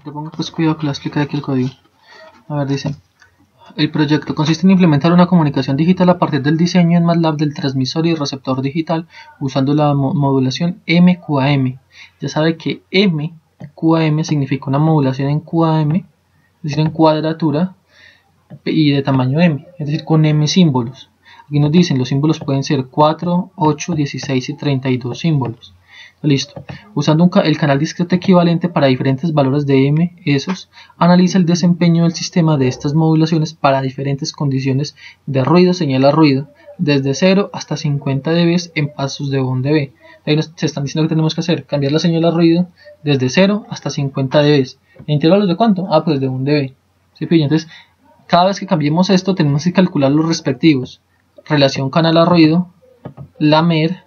que ponga pues cuidado que lo explica aquí el código. A ver, dice: el proyecto consiste en implementar una comunicación digital a partir del diseño en MATLAB del transmisor y receptor digital usando la modulación MQAM. Ya sabe que MQAM significa una modulación en QAM, es decir, en cuadratura y de tamaño M, es decir, con M símbolos. Aquí nos dicen los símbolos pueden ser 4, 8, 16 y 32 símbolos. Listo. Usando el canal discreto equivalente para diferentes valores de M, analiza el desempeño del sistema de estas modulaciones para diferentes condiciones de ruido, señala ruido, desde 0 hasta 50 dB en pasos de 1 dB. Ahí nos están diciendo que tenemos que hacer, cambiar la señal a ruido desde 0 hasta 50 dB. ¿En intervalos de cuánto? Ah, pues de 1 dB. ¿Sí pilla? Entonces, cada vez que cambiemos esto, tenemos que calcular los respectivos. Relación canal a ruido, la MER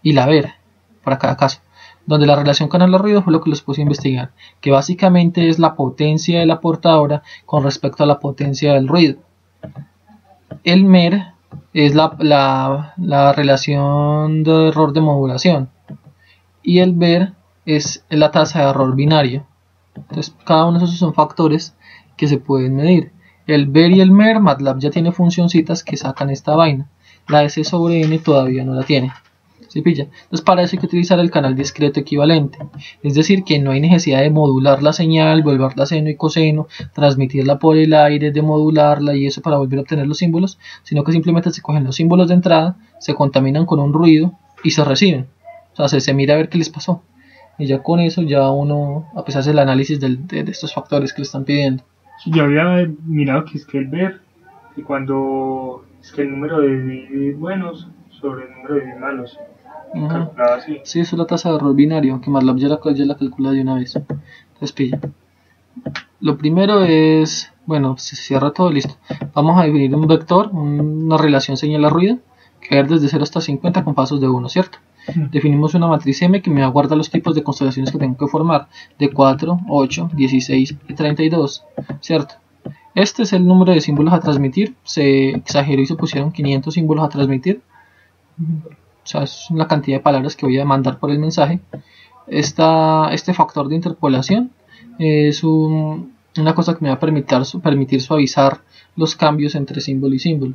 y la VER para cada caso, donde la relación canal a ruido fue lo que los puse a investigar, que básicamente es la potencia de la portadora con respecto a la potencia del ruido. El MER es la relación de error de modulación y el VER es la tasa de error binario. Entonces cada uno de esos son factores que se pueden medir. El VER y el MER, MATLAB ya tiene funcioncitas que sacan esta vaina. La S sobre N todavía no la tiene. ¿Sí pilla? Entonces para eso hay que utilizar el canal discreto equivalente. Es decir, que no hay necesidad de modular la señal, volverla seno y coseno, transmitirla por el aire, de modularla y eso para volver a obtener los símbolos, sino que simplemente se cogen los símbolos de entrada, se contaminan con un ruido y se reciben. O sea, se mira a ver qué les pasó. Y ya con eso ya uno, a pesar del análisis de estos factores que le están pidiendo. Yo había mirado que es que el ver, que cuando es que el número de buenos sobre el número de malos, calculado así. Sí, eso es la tasa de error binario, que MATLAB ya la calcula de una vez. Entonces pilla. Lo primero es, bueno, se cierra todo, listo. Vamos a definir un vector, una relación señal a ruido, que va desde 0 hasta 50 con pasos de 1, ¿cierto? Definimos una matriz M que me aguarda los tipos de constelaciones que tengo que formar, de 4, 8, 16 y 32, ¿cierto? Este es el número de símbolos a transmitir, se exageró y se pusieron 500 símbolos a transmitir, o sea, es la cantidad de palabras que voy a mandar por el mensaje. Este factor de interpolación es una cosa que me va a permitir suavizar los cambios entre símbolo y símbolo.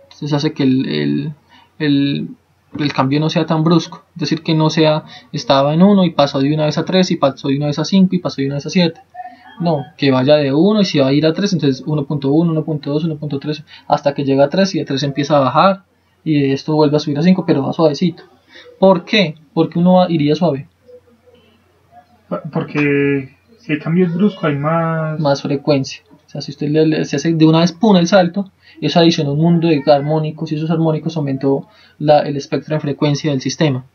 Entonces hace que el cambio no sea tan brusco, es decir, que no sea estaba en 1 y pasó de una vez a 3 y pasó de una vez a 5 y pasó de una vez a 7. No, que vaya de 1 y si va a ir a 3, entonces 1.1, 1.2, 1.3 hasta que llega a 3 y de 3 empieza a bajar y esto vuelve a subir a 5, pero va suavecito. ¿Por qué? Porque uno iría suave. Porque si el cambio es brusco hay más frecuencia. O sea, si usted se hace de una vez pone el salto, eso adiciona un mundo de armónicos y esos armónicos aumentó el espectro de frecuencia del sistema.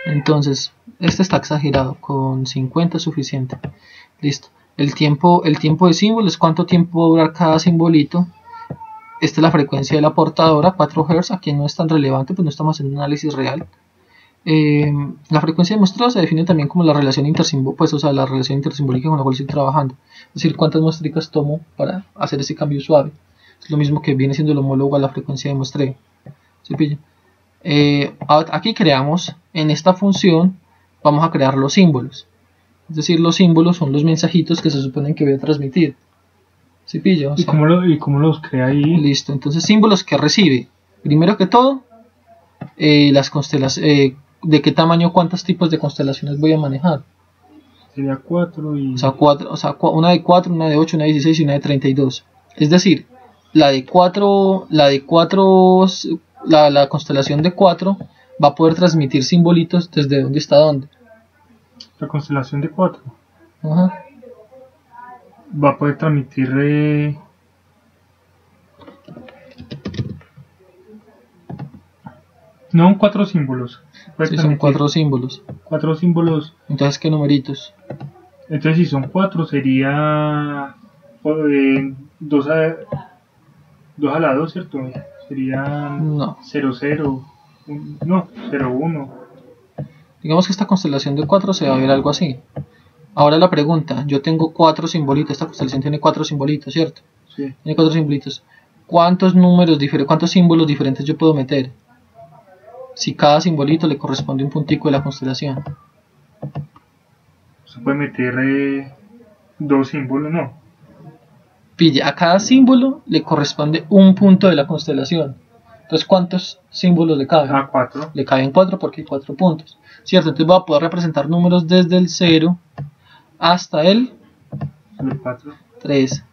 Entonces, este está exagerado, con 50 es suficiente. Listo. El tiempo de símbolos, cuánto tiempo va a durar cada simbolito. Esta es la frecuencia de la portadora, 4 Hz, aquí no es tan relevante, pues no estamos haciendo un análisis real. La frecuencia de muestreo se define también como la relación intersimbólica, pues, o sea, la relación intersimbólica con la cual estoy trabajando. Es decir, cuántas muestricas tomo para hacer ese cambio suave. Es lo mismo que viene siendo el homólogo a la frecuencia de muestreo. ¿Sí pilla? Aquí creamos, en esta función, vamos a crear los símbolos. Es decir, los símbolos son los mensajitos que se suponen que voy a transmitir. ¿Sí pilla? O sea, ¿Y cómo los crea ahí? Listo, entonces símbolos que recibe. Primero que todo, las constelaciones. ¿De qué tamaño, cuántos tipos de constelaciones voy a manejar? Sería 4 y... O sea, una de 4, una de 8, una de 16 y una de 32. Es decir, la constelación de 4 va a poder transmitir simbolitos desde dónde está dónde. La constelación de 4 Ajá. va a poder transmitir... No, 4 símbolos. Sí, son 4 símbolos. 4 símbolos. Entonces, ¿qué numeritos? Entonces, si son 4, sería 2 a la 2, ¿cierto? Sería No. 0, 0. No, 0, 1. Digamos que esta constelación de 4 se va a ver algo así. Ahora la pregunta, yo tengo 4 simbolitos, esta constelación tiene 4 simbolitos, ¿cierto? Sí. Tiene 4 simbolitos. ¿Cuántos símbolos diferentes yo puedo meter? Si cada simbolito le corresponde un puntico de la constelación. Se puede meter 2 símbolos, no. Pilla, a cada símbolo le corresponde un punto de la constelación. Entonces, ¿cuántos símbolos le caben? A 4. Le caben 4 porque hay 4 puntos. ¿Cierto? Entonces voy a poder representar números desde el 0 hasta el 3.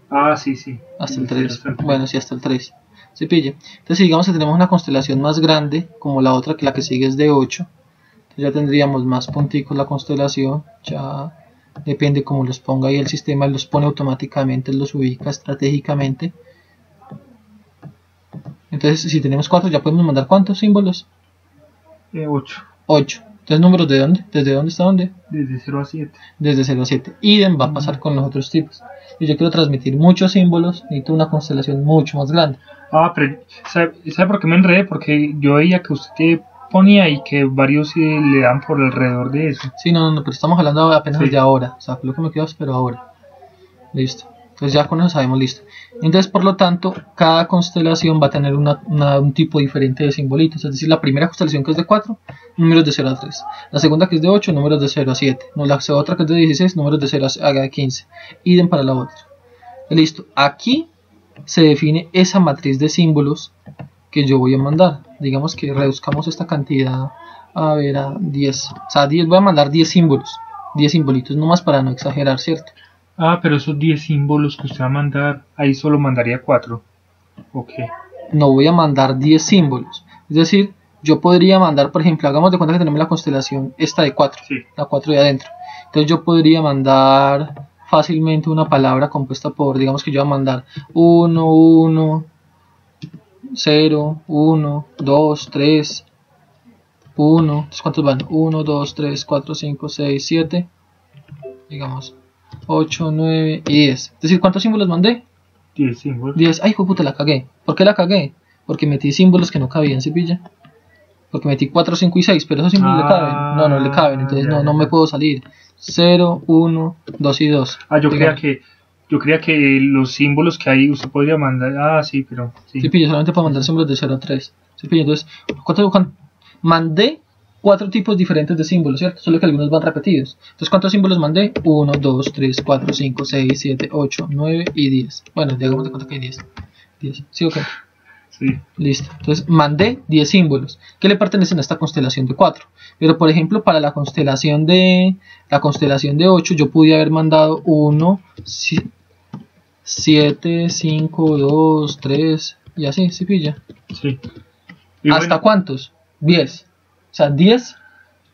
Ah, sí, sí. Hasta el 3. Bueno, sí, hasta el 3. ¿Se pilla? Entonces, si digamos que tenemos una constelación más grande, como la otra, que la que sigue es de 8, entonces ya tendríamos más punticos la constelación. Ya depende cómo los ponga ahí el sistema, los pone automáticamente, los ubica estratégicamente. Entonces, si tenemos 4, ya podemos mandar ¿cuántos símbolos? 8. 8. Entonces, ¿números de dónde? ¿Desde dónde hasta dónde? Desde 0 a 7. Desde 0 a 7. Idem va a pasar con los otros tipos. Si yo quiero transmitir muchos símbolos, necesito una constelación mucho más grande. Ah, pero ¿sabe por qué me enredé? Porque yo veía que usted ponía y que varios le dan por alrededor de eso. Sí, no, pero estamos hablando apenas Sí. de ahora. O sea, lo que me quedo pero ahora. Listo. Entonces ya con eso sabemos, listo. Entonces, por lo tanto, cada constelación va a tener un tipo diferente de simbolitos. Es decir, la primera constelación, que es de 4, números de 0 a 3. La segunda, que es de 8, números de 0 a 7. No, la otra, que es de 16, números de 0 a 15. Idem para la otra. Listo. Aquí se define esa matriz de símbolos que yo voy a mandar. Digamos que reduzcamos esta cantidad a ver a 10. O sea, 10, voy a mandar 10 símbolos. 10 simbolitos, nomás para no exagerar, ¿cierto? Ah, pero esos 10 símbolos que usted va a mandar, ahí solo mandaría 4. Ok. No voy a mandar 10 símbolos. Es decir, yo podría mandar, por ejemplo, hagamos de cuenta que tenemos la constelación esta de 4, Sí. la 4 de adentro. Entonces yo podría mandar fácilmente una palabra compuesta por, digamos que yo voy a mandar 1, 1, 0, 1, 2, 3, 1. Entonces, ¿cuántos van? 1, 2, 3, 4, 5, 6, 7. Digamos 8, 9 y 10. Es decir, ¿cuántos símbolos mandé? 10 símbolos. 10. Ay, puta, la cagué. ¿Por qué la cagué? Porque metí símbolos que no cabían, ¿se pilla? Porque metí 4, 5 y 6, pero esos símbolos le caben. No le caben, entonces ya, no me puedo salir. 0, 1, 2 y 2. Ah, yo Digamos. creía que los símbolos que hay usted podría mandar. Ah, sí, pero sí. ¿Se pilla? Solamente puedo mandar símbolos de 0 a 3. ¿Se pilla? Entonces, mandé 4 tipos diferentes de símbolos, ¿cierto? Solo que algunos van repetidos. Entonces, ¿cuántos símbolos mandé? 1, 2, 3, 4, 5, 6, 7, 8, 9 y 10. Bueno, digamos de cuenta que hay 10. 10. ¿Sí o qué? Sí. Listo. Entonces, mandé 10 símbolos que le pertenecen a esta constelación de 4. Pero, por ejemplo, para la constelación de 8, yo pude haber mandado 1, 7, 5, 2, 3 y así, ¿se pilla? Sí. Y ¿Hasta bueno, cuántos? 10. O sea, 10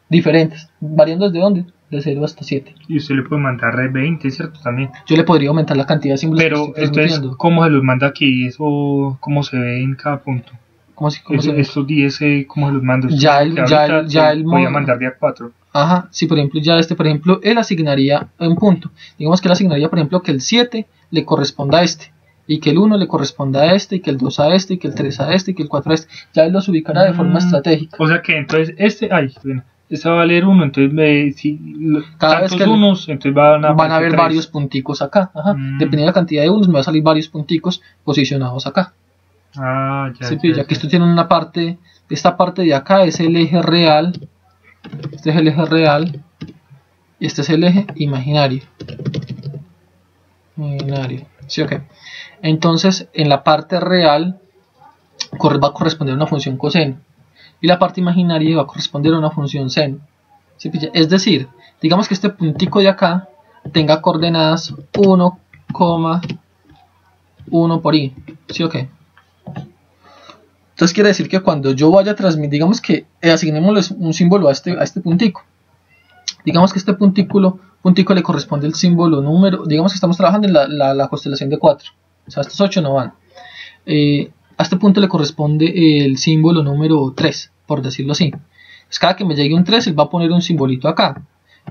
diferentes. ¿Variando desde dónde? De 0 hasta 7. y usted le puede mandar 20, ¿cierto? También. Yo le podría aumentar la cantidad de símbolos que Pero estoy entonces, transmitiendo. ¿cómo se los manda aquí? ¿Eso cómo se ve en cada punto? ¿Cómo se ve? Estos 10, ¿cómo se los mando? Usted Ya dijo el- que ya ahorita el- ya se el podía modo- mandar de a 4. Ajá, sí, por ejemplo, por ejemplo, él asignaría un punto. Digamos que él asignaría, por ejemplo, que el 7 le corresponda a este, y que el 1 le corresponda a este, y que el 2 a este, y que el 3 a este, y que el 4 a este. Ya él los ubicará de forma estratégica. O sea que entonces este va a valer 1, entonces si Cada vez tantos que unos, entonces van a a haber aparecer 3. varios punticos acá. Ajá. Dependiendo de la cantidad de unos, me va a salir varios punticos posicionados acá. Ah, ya. Sí, ya que esto tiene una parte, esta parte de acá es el eje real, este es el eje real, y este es el eje imaginario. Sí, ok. Entonces, en la parte real va a corresponder a una función coseno, y la parte imaginaria va a corresponder a una función seno. ¿Sí, pilla? Es decir, digamos que este puntico de acá tenga coordenadas 1,1 por i. ¿Sí o qué? Entonces quiere decir que cuando yo vaya a transmitir, digamos que asignémosle un símbolo a este puntico. Digamos que este puntico le corresponde el símbolo número, digamos que estamos trabajando en la constelación de 4. O sea, estos 8 no van. A este punto le corresponde el símbolo número 3, por decirlo así. Entonces, cada que me llegue un 3, él va a poner un simbolito acá.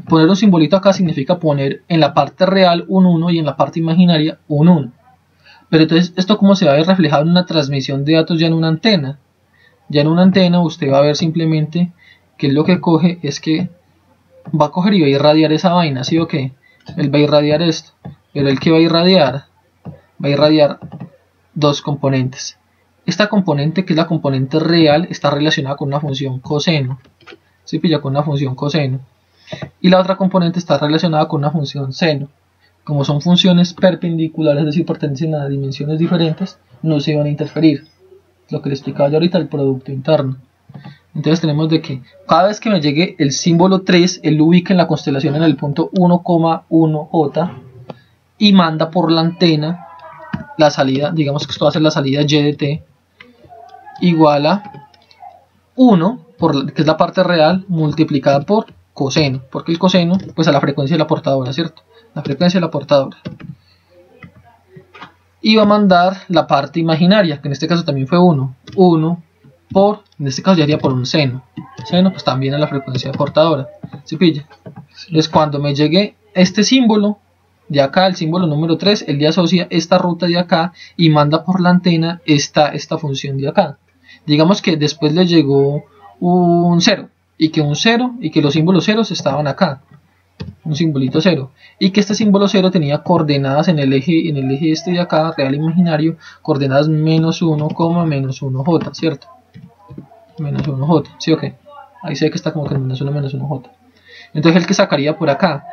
Poner un simbolito acá significa poner en la parte real un 1 y en la parte imaginaria un 1. Pero entonces, ¿esto cómo se va a ver reflejado en una transmisión de datos ya en una antena? Ya en una antena usted va a ver simplemente que lo que coge es que va a coger y va a irradiar esa vaina, ¿sí o qué? Él va a irradiar esto, pero el que va a irradiar dos componentes. Esta componente, que es la componente real, está relacionada con una función coseno. ¿Sí pilla? Con una función coseno. Y la otra componente está relacionada con una función seno. como son funciones perpendiculares, es decir, pertenecen a dimensiones diferentes, no se van a interferir. Lo que le explicaba yo ahorita, el producto interno. Entonces tenemos de que cada vez que me llegue el símbolo 3, él lo ubica en la constelación en el punto 1,1J y manda por la antena la salida, digamos que esto va a ser la salida Y de t, igual a 1, que es la parte real, multiplicada por coseno, porque el coseno, pues a la frecuencia de la portadora, ¿cierto? La frecuencia de la portadora. Y va a mandar la parte imaginaria, que en este caso también fue 1 por, en este caso ya haría por un seno. Seno, pues también a la frecuencia de portadora. ¿Se pilla? Entonces cuando me llegue este símbolo de acá, el símbolo número 3, él le asocia esta ruta de acá y manda por la antena esta función de acá. Digamos que después le llegó un 0, y que los símbolos ceros estaban acá. Un simbolito 0, y que este símbolo 0 tenía coordenadas en el eje este de acá, real e imaginario, coordenadas menos 1, menos 1J, ¿cierto? Menos 1J, ¿sí o qué? Ahí se ve que está como que menos 1, menos 1J. Entonces el que sacaría por acá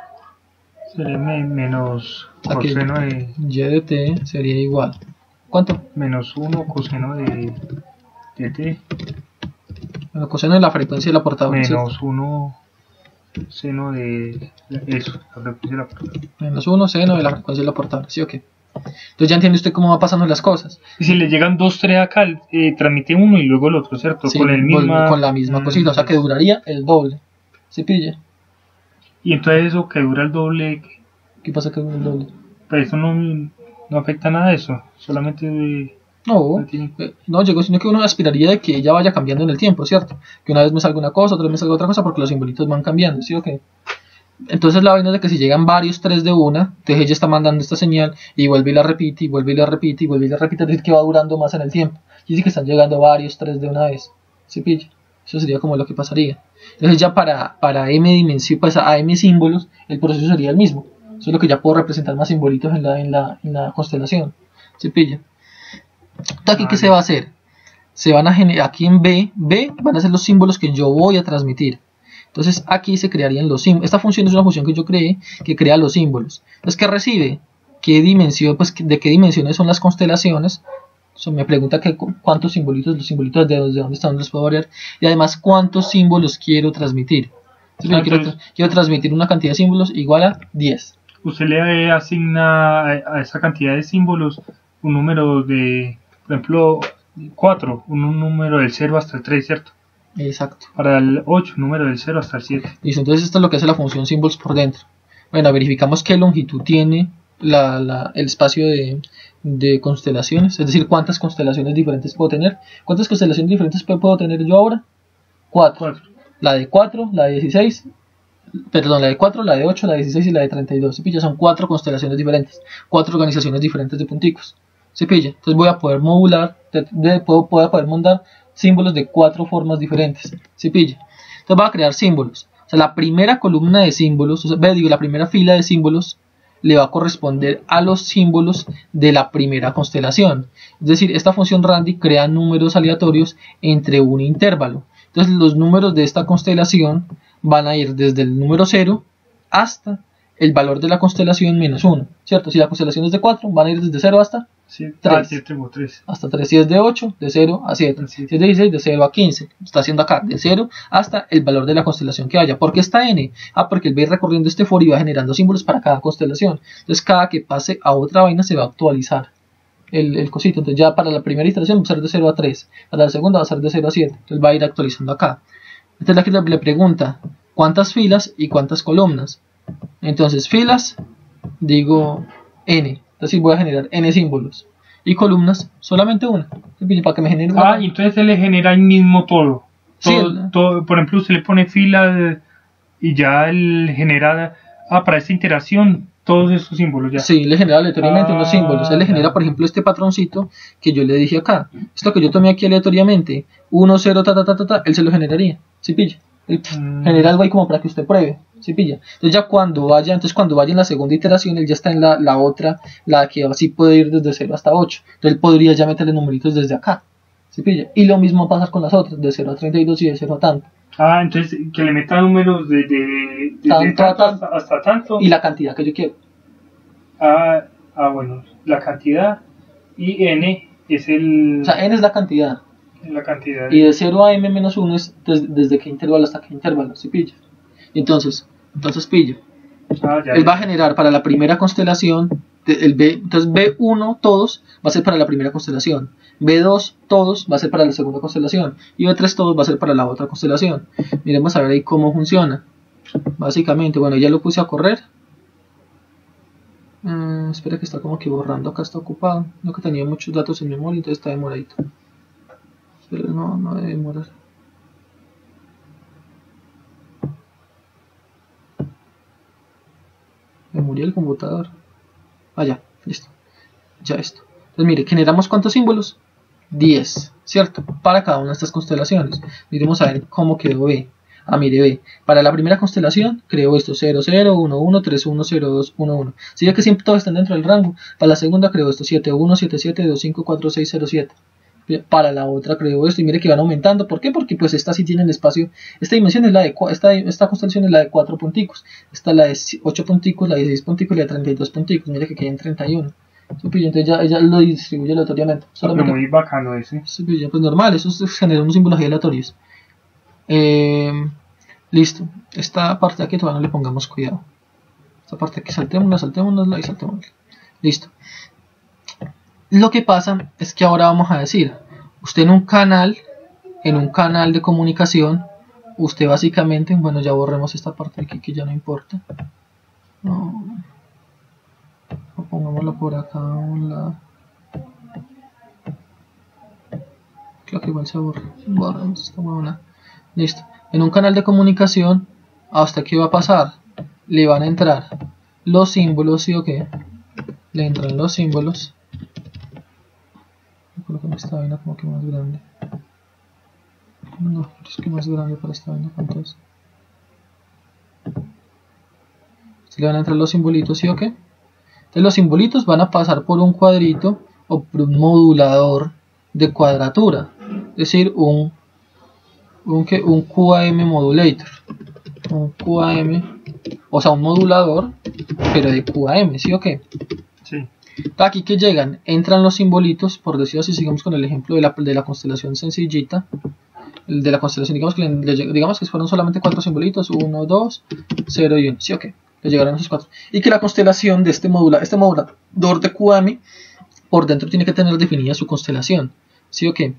sería menos aquí, coseno de y de t sería igual. ¿Cuánto? Menos 1 coseno de t. Bueno, coseno de la frecuencia de la portadora. Menos 1 seno de eso, la frecuencia de la portadora. Menos 1 seno de la frecuencia de la portadora, ¿sí o qué? Entonces ya entiende usted cómo va pasando las cosas. Y si le llegan 2, 3 acá, transmite uno y luego el otro, ¿cierto? Sí, con la misma cosita, o sea que duraría el doble. ¿Se pilla? Y entonces eso que dura el doble, ¿Qué pasa que dura el doble? Pues eso no afecta nada a eso, solamente no llegó, sino que uno aspiraría de que ella vaya cambiando en el tiempo, ¿cierto? Que una vez me salga una cosa, otra vez me salga otra cosa, porque los simbolitos van cambiando, ¿sí o qué? Entonces la vaina es de que si llegan varios 3 de una, entonces ella está mandando esta señal y vuelve y la repite, y vuelve y la repite, y vuelve y la repite, es decir que va durando más en el tiempo. Y dice que están llegando varios 3 de una vez, ¿se pilla? Eso sería como lo que pasaría. Entonces ya para m dimensión, pues a m símbolos, el proceso sería el mismo. Solo que ya puedo representar más simbolitos en la constelación. ¿Se pilla? Entonces, ¿aquí qué se va a hacer? Se van a generar, aquí en B van a ser los símbolos que yo voy a transmitir. Entonces aquí se crearían los símbolos. Esta función es una función que yo creé, que crea los símbolos. Entonces, ¿qué recibe? ¿Qué dimensión? Pues, ¿de qué dimensiones son las constelaciones? Me pregunta que cuántos simbolitos, los simbolitos de dónde están, los puedo variar. Y además, ¿cuántos símbolos quiero transmitir? Entonces, quiero transmitir una cantidad de símbolos igual a 10. Usted le asigna a esa cantidad de símbolos un número de, por ejemplo, 4, un número del 0 hasta el 3, ¿cierto? Exacto. Para el 8, número del 0 hasta el 7. Listo, entonces esto es lo que hace la función symbols por dentro. Bueno, verificamos qué longitud tiene el espacio de constelaciones, es decir, cuántas constelaciones diferentes puedo tener. ¿Cuántas constelaciones diferentes puedo tener yo ahora? 4. La de 4, la de 16, perdón, la de 4, la de 8, la de 16 y la de 32. ¿Se pilla? Son 4 constelaciones diferentes, 4 organizaciones diferentes de punticos. ¿Se pilla? Entonces voy a poder modular, puedo poder mandar símbolos de 4 formas diferentes. ¿Se pilla? Entonces voy a crear símbolos. O sea, la primera columna de símbolos, la primera fila de símbolos le va a corresponder a los símbolos de la primera constelación. Es decir, esta función Randy crea números aleatorios entre un intervalo. Entonces los números de esta constelación van a ir desde el número 0 hasta el valor de la constelación menos 1, ¿cierto? Si la constelación es de 4, van a ir desde 0 hasta 3. Hasta 3. Si es de 8, de 0 a 7. Si es de 16, de 0 a 15. Está haciendo acá, de 0 hasta el valor de la constelación que haya. ¿Por qué está n? Porque él va a ir recorriendo este foro y va generando símbolos para cada constelación. Entonces, cada que pase a otra vaina se va a actualizar el cosito. Entonces, ya para la primera iteración va a ser de 0 a 3. Para la segunda va a ser de 0 a 7. Entonces, va a ir actualizando acá. Entonces, aquí le pregunta cuántas filas y cuántas columnas. Entonces, filas, digo n. Entonces voy a generar n símbolos. Y columnas, solamente una. Para que me genere una. Y entonces se le genera ahí mismo todo. Sí, todo, por ejemplo, usted le pone fila y ya él genera, para esta iteración, todos esos símbolos ya. Sí, le genera aleatoriamente unos símbolos. Él le genera, por ejemplo, este patroncito que yo le dije acá. Esto que yo tomé aquí aleatoriamente, 1, 0, él se lo generaría. ¿Sí pilla? Él genera algo ahí como para que usted pruebe. ¿Sí pilla? Entonces ya cuando vaya en la segunda iteración, él ya está en la otra, la que así puede ir desde 0 hasta 8. Entonces él podría ya meterle numeritos desde acá. ¿Sí pilla? Y lo mismo pasa con las otras, de 0 a 32 y de 0 a tanto. Entonces que le meta números de tanto hasta tanto. Y la cantidad que yo quiero. Bueno, la cantidad, y n es O sea, n es la cantidad. la cantidad. Y de 0 a m menos 1 es desde qué intervalo hasta qué intervalo, ¿sí pilla? Entonces pilla. Él va a generar para la primera constelación, entonces B1 todos va a ser para la primera constelación, B2 todos va a ser para la segunda constelación, y B3 todos va a ser para la otra constelación. Miremos a ver ahí cómo funciona. Básicamente, bueno, ya lo puse a correr. Espera que está como que borrando, acá está ocupado. No, que tenía muchos datos en memoria, entonces está demoradito. Pero no debe demorar. Me murió el computador. Ya, listo. Ya esto. Entonces mire, generamos ¿cuántos símbolos? 10, ¿cierto? Para cada una de estas constelaciones. Miremos a ver cómo quedó B. Mire, B. Para la primera constelación creo esto: 0, 0, 1, 1, 3, 1, 0, 2, 1, 1. Si ve que siempre todos están dentro del rango. Para la segunda creo esto: 7, 1, 7, 7, 2, 5, 4, 6, 0, 7. Para la otra creo esto, y mire que van aumentando. ¿Por qué? Porque pues esta sí tiene espacio. Esta dimensión es la de esta constelación es la de 4 punticos. Esta es la de 8 punticos, la de 16 punticos y la de 32 punticos. Mire que quedan 31. Entonces ella lo distribuye aleatoriamente. Pero muy bacano ese. Pues normal, eso genera unos símbolos aleatorios. Listo. Esta parte de aquí todavía no le pongamos cuidado. Esta parte de aquí saltémonosla y saltémonosla. Listo. Lo que pasa es que ahora vamos a decir, usted en un canal de comunicación, usted básicamente, bueno, ya borremos esta parte de aquí que ya no importa. Pongámoslo por acá a un lado. Claro que igual se borramos esta huevona. Listo. En un canal de comunicación, ¿hasta qué va a pasar? Le van a entrar los símbolos, ¿sí o qué? Le entran los símbolos. Yo creo que esta vaina como que más grande. No, es que más grande para esta vaina. ¿Cuánto es? Se le van a entrar los simbolitos, ¿sí o qué? Entonces los simbolitos van a pasar por un cuadrito o por un modulador de cuadratura. Es decir, un QAM modulator. Un QAM, o sea, un modulador, pero de QAM, ¿sí o qué? Sí. Aquí que llegan, entran los simbolitos, por decirlo así, sigamos con el ejemplo de la constelación sencillita. De la constelación, digamos que fueron solamente 4 simbolitos, 1, 2, 0 y 1, ¿sí o qué? Le llegaron esos 4. Y que la constelación de este modulador de QAM, por dentro tiene que tener definida su constelación, ¿sí o qué?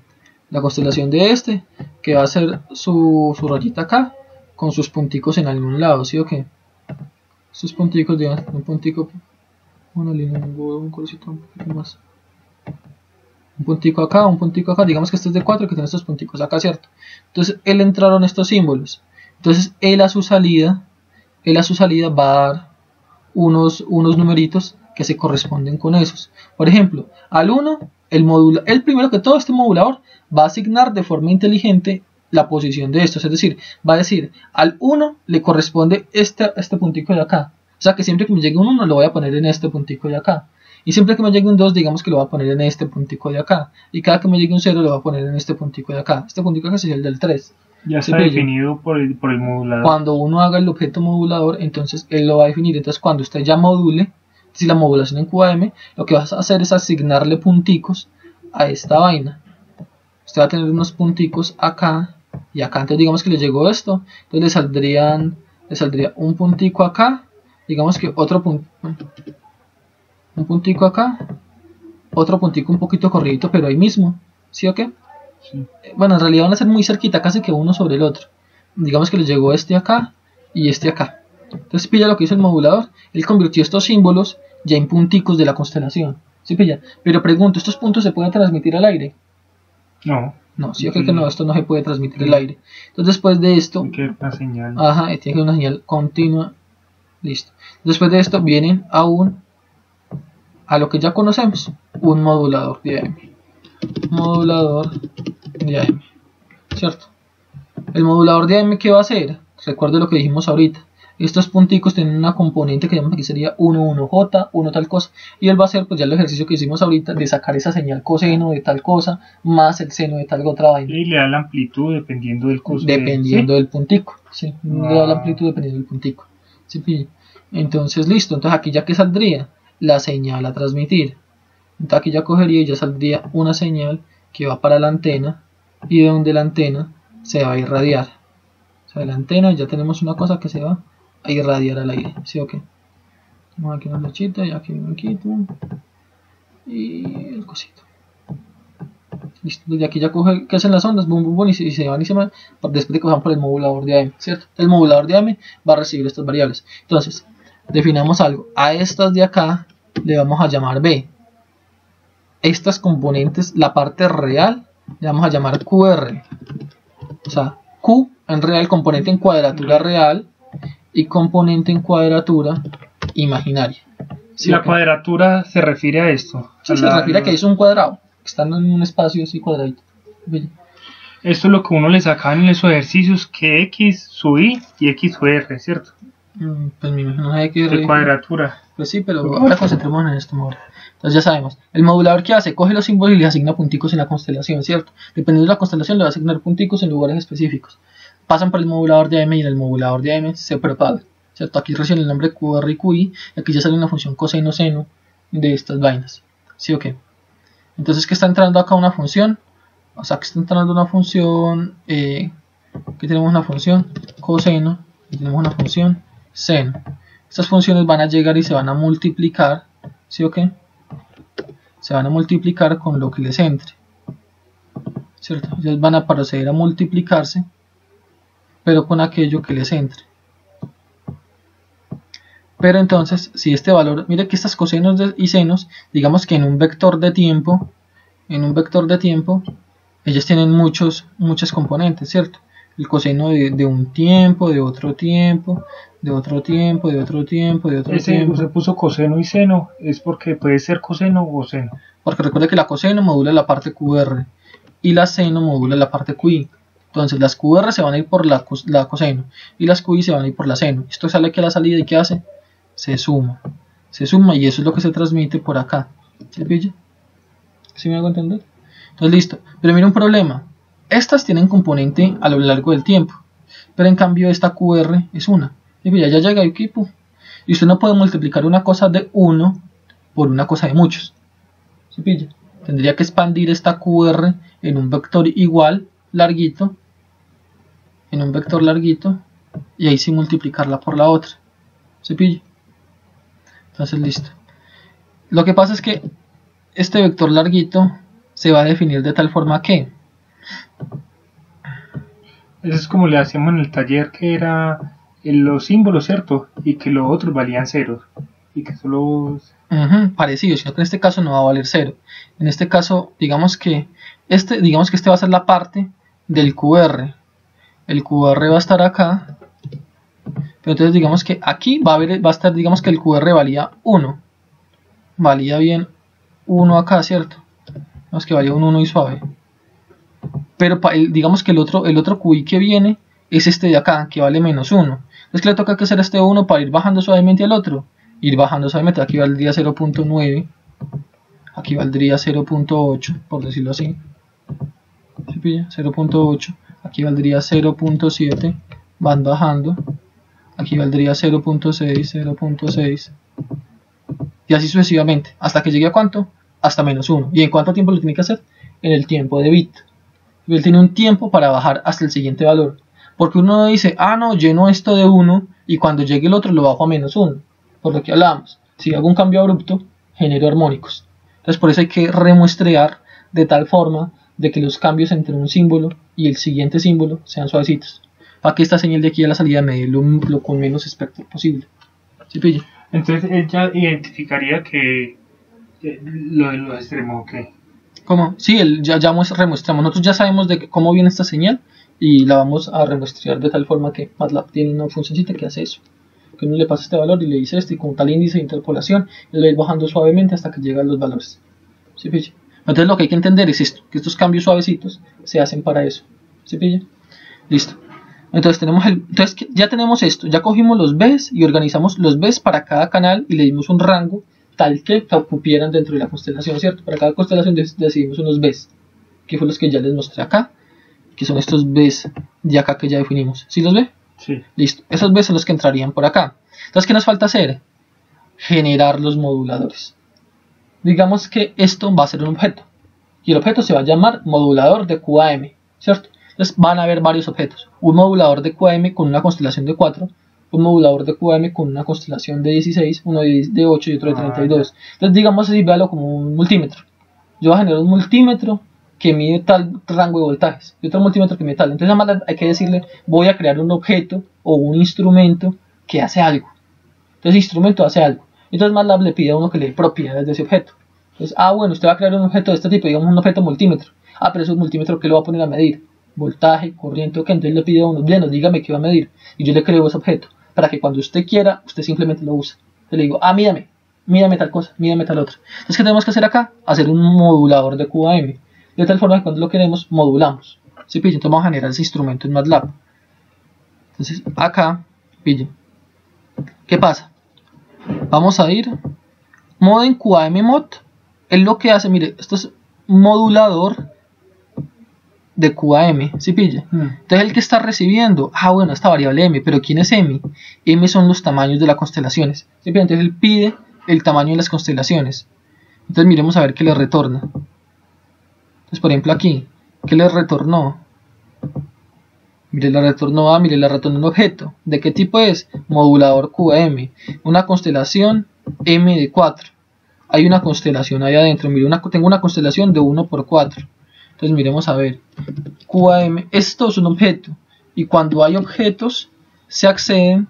La constelación de este, que va a ser su rayita acá, con sus punticos en algún lado, ¿sí o qué? Sus punticos, digamos, un puntico, una línea, un colorcito un poquito más. Un puntico acá, digamos que este es de 4, que tiene estos punticos acá, ¿cierto? Entonces, él entraron estos símbolos. Entonces, él a su salida va a dar unos numeritos que se corresponden con esos. Por ejemplo, al 1, el primero que todo, este modulador va a asignar de forma inteligente la posición de estos. Es decir, va a decir, al 1 le corresponde este puntico de acá. O sea que siempre que me llegue un 1 lo voy a poner en este puntico de acá. Y siempre que me llegue un 2, digamos que lo voy a poner en este puntico de acá. Y cada que me llegue un 0 lo voy a poner en este puntico de acá. Este puntico de acá sería el del 3. Ya está definido por el modulador. Cuando uno haga el objeto modulador, entonces él lo va a definir. Entonces cuando usted ya module, si la modulación en QAM, lo que vas a hacer es asignarle punticos a esta vaina. Usted va a tener unos punticos acá y acá. Entonces digamos que le llegó esto. Entonces le saldría un puntico acá. Digamos que otro punto. Un puntico acá, otro puntico un poquito corridito, pero ahí mismo, ¿sí o qué? Sí. Bueno, en realidad van a ser muy cerquita, casi que uno sobre el otro. Digamos que le llegó este acá y este acá. Entonces pilla lo que hizo el modulador, él convirtió estos símbolos ya en punticos de la constelación, ¿sí pilla? Pero pregunto, ¿estos puntos se pueden transmitir al aire? No. No, sí o qué que no, esto no se puede transmitir al aire. Entonces después de esto... Tiene que haber una señal. Ajá, tiene que haber una señal continua. Listo. Después de esto vienen a lo que ya conocemos, un modulador de AM. Modulador de AM, ¿cierto? El modulador de AM, ¿qué va a hacer? Recuerde lo que dijimos ahorita. Estos punticos tienen una componente que llamamos aquí sería 1 1 tal cosa. Y él va a hacer pues ya el ejercicio que hicimos ahorita de sacar esa señal coseno de tal cosa más el seno de tal otra vaina. Y le da la amplitud dependiendo del coseno. Dependiendo del puntico. Sí, le da la amplitud dependiendo del puntico. ¿Sí? Entonces listo, entonces aquí ya que saldría la señal a transmitir. Entonces aquí ya cogería y ya saldría una señal que va para la antena y de donde la antena se va a irradiar. O sea, de la antena ya tenemos una cosa que se va a irradiar al aire. ¿Sí o qué? Tenemos aquí una flechita y aquí un quito y el cosito. Listo, desde aquí ya coge que hacen las ondas, boom, boom, boom, y se van y se van después de que van por el modulador de AM, ¿cierto? El modulador de AM va a recibir estas variables. Entonces, definamos algo. A estas de acá le vamos a llamar B. Estas componentes, la parte real, le vamos a llamar QR. O sea, Q en real, componente en cuadratura real y componente en cuadratura imaginaria. ¿Sí, la cuadratura se refiere a esto? Sí, se refiere a que es un cuadrado, estando en un espacio así cuadradito. Esto es lo que uno le sacaba en esos ejercicios, que X sub Y y X sub R, ¿cierto? Pues me imagino que de cuadratura. Pues sí, pero ahora concentrémonos en esto mejor. Entonces ya sabemos, el modulador que hace, coge los símbolos y les asigna punticos en la constelación, ¿cierto? Dependiendo de la constelación le va a asignar punticos en lugares específicos. Pasan por el modulador de AM y en el modulador de AM se propagan, ¿cierto? Aquí reciben el nombre QR y QI y aquí ya sale una función coseno-seno de estas vainas, ¿sí o qué? Entonces que está entrando acá una función, o sea que está entrando una función, que tenemos una función coseno y tenemos una función seno. Estas funciones van a llegar y se van a multiplicar, ¿sí o qué? Se van a multiplicar con lo que les entre, ¿cierto? Ellos van a proceder a multiplicarse, pero con aquello que les entre. Pero entonces, si este valor, mire que estas cosenos y senos, digamos que en un vector de tiempo, ellos tienen muchas componentes, ¿cierto? El coseno de un tiempo, de otro tiempo, de otro tiempo, de otro tiempo, de otro tiempo. Se puso coseno y seno, es porque puede ser coseno o seno. Porque recuerde que la coseno modula la parte QR y la seno modula la parte QI. Entonces las QR se van a ir por la coseno y las QI se van a ir por la seno. Esto sale aquí a la salida y ¿qué hace? Se suma y eso es lo que se transmite por acá. ¿Sí pilla? ¿Sí me hago entender? Entonces listo, pero mira un problema. Estas tienen componente a lo largo del tiempo, pero en cambio esta QR es una. Y ya llega el equipo. Y usted no puede multiplicar una cosa de uno por una cosa de muchos. ¿Sí pilla? Tendría que expandir esta QR en un vector igual, larguito, y ahí sí multiplicarla por la otra. ¿Sí pilla? Entonces listo. Lo que pasa es que este vector larguito se va a definir de tal forma que eso es como le hacíamos en el taller, que era los símbolos, ¿cierto? Y que los otros valían ceros y que solo parecido, sino que en este caso no va a valer 0. En este caso, digamos que este va a ser la parte del QR. El QR va a estar acá. Pero entonces digamos que aquí va a estar, digamos que el QR valía 1. Valía bien 1 acá, ¿cierto? Digamos que valía un 1 y suave. Pero digamos que el otro QI que viene es este de acá, que vale menos 1. Entonces que le toca que hacer este 1 para ir bajando suavemente al otro. Ir bajando suavemente, aquí valdría 0.9. Aquí valdría 0.8, por decirlo así. ¿Se pilla? 0.8. Aquí valdría 0.7. Van bajando. Aquí valdría 0.6, 0.6. Y así sucesivamente. ¿Hasta que llegue a cuánto? Hasta menos 1. ¿Y en cuánto tiempo lo tiene que hacer? En el tiempo de bit. Él tiene un tiempo para bajar hasta el siguiente valor. Porque uno dice, no, lleno esto de 1 y cuando llegue el otro lo bajo a menos 1. Por lo que hablábamos. Si hago un cambio abrupto, genero armónicos. Entonces por eso hay que remuestrear de tal forma de que los cambios entre un símbolo y el siguiente símbolo sean suavecitos. Para que esta señal de aquí a la salida me dé lo con menos espectro posible. ¿Sí pilla? Entonces él ya identificaría que lo de los extremos, ¿ok? ¿Cómo? Sí, ya remuestramos. Nosotros ya sabemos de cómo viene esta señal y la vamos a remuestrar de tal forma que MATLAB tiene una funcióncita que hace eso. Que uno le pasa este valor y le dice y con tal índice de interpolación él va a ir bajando suavemente hasta que llega a los valores. ¿Sí pilla? Entonces lo que hay que entender es esto, que estos cambios suavecitos se hacen para eso. ¿Sí pilla? Listo. Entonces ya tenemos esto, ya cogimos los Bs y organizamos los Bs para cada canal y le dimos un rango tal que cupieran dentro de la constelación, ¿cierto? Para cada constelación decidimos unos Bs, que fue los que ya les mostré acá, que son estos Bs de acá que ya definimos. ¿Sí los ve? Sí. Listo. Esos Bs son los que entrarían por acá. Entonces, ¿qué nos falta hacer? generar los moduladores. Digamos que esto va a ser un objeto y el objeto se va a llamar modulador de QAM, ¿cierto? Entonces van a haber varios objetos, un modulador de QAM con una constelación de 4, un modulador de QAM con una constelación de 16, uno de 8 y otro de 32. Entonces digamos así, véalo como un multímetro. Yo voy a generar un multímetro que mide tal rango de voltajes y otro multímetro que mide tal. Entonces nada más hay que decirle, voy a crear un objeto o un instrumento que hace algo. Entonces el instrumento hace algo. Entonces MATLAB le pide a uno que le dé propiedades de ese objeto. Entonces, bueno, usted va a crear un objeto de este tipo, digamos un objeto multímetro. Pero es un multímetro que lo va a poner a medir. Voltaje, corriente, ok. Entonces le pide a uno, bien, dígame qué va a medir. Y yo le creo ese objeto, para que cuando usted quiera, usted simplemente lo use. Yo le digo, mídame tal cosa, mídame tal otra. Entonces, ¿qué tenemos que hacer acá? Hacer un modulador de QAM. De tal forma que cuando lo queremos, modulamos. ¿Sí, pillen? Entonces vamos a generar ese instrumento en MATLAB. Entonces, acá, pillen. ¿Qué pasa? Vamos a ir mod en QAM mod. Él lo que hace, mire, esto es modulador de QAM, ¿sí pilla? Entonces el que está recibiendo, bueno, esta variable m, pero ¿quién es m? M son los tamaños de las constelaciones, ¿sí pilla? Entonces él pide el tamaño de las constelaciones. Entonces miremos a ver qué le retorna. Entonces por ejemplo aquí, ¿qué le retornó? Mire, le retornó un objeto. ¿De qué tipo es? Modulador QAM. Una constelación M de 4. Hay una constelación ahí adentro. Mire, tengo una constelación de 1 por 4. Entonces miremos a ver. QAM, esto es un objeto. Y cuando hay objetos, se acceden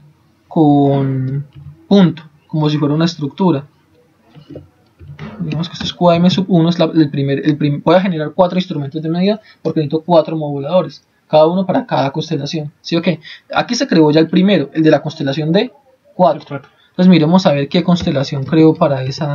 con punto, como si fuera una estructura. Digamos que esto es QAM sub 1, es voy a generar 4 instrumentos de medida porque necesito 4 moduladores. Cada uno para cada constelación. ¿Sí o qué? Aquí se creó ya el primero, el de la constelación de 4. Entonces miremos a ver qué constelación creo para ese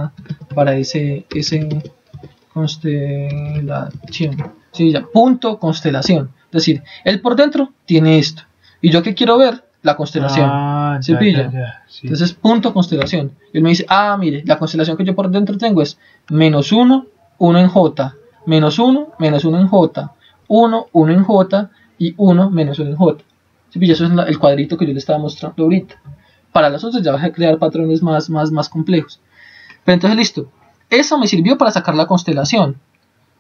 constelación. Sí, ya, punto constelación. Es decir, él por dentro tiene esto. Y yo que quiero ver la constelación. ¿Se pilla? Sí. Entonces punto constelación. Y él me dice, mire, la constelación que yo por dentro tengo es menos 1, 1 en J, menos 1, menos 1 en J, 1, 1 en J y 1 menos 1 en J. ¿Sí pilla? Eso es el cuadrito que yo le estaba mostrando ahorita. Para las otras ya vas a crear patrones más complejos. Pero entonces listo. Eso me sirvió para sacar la constelación.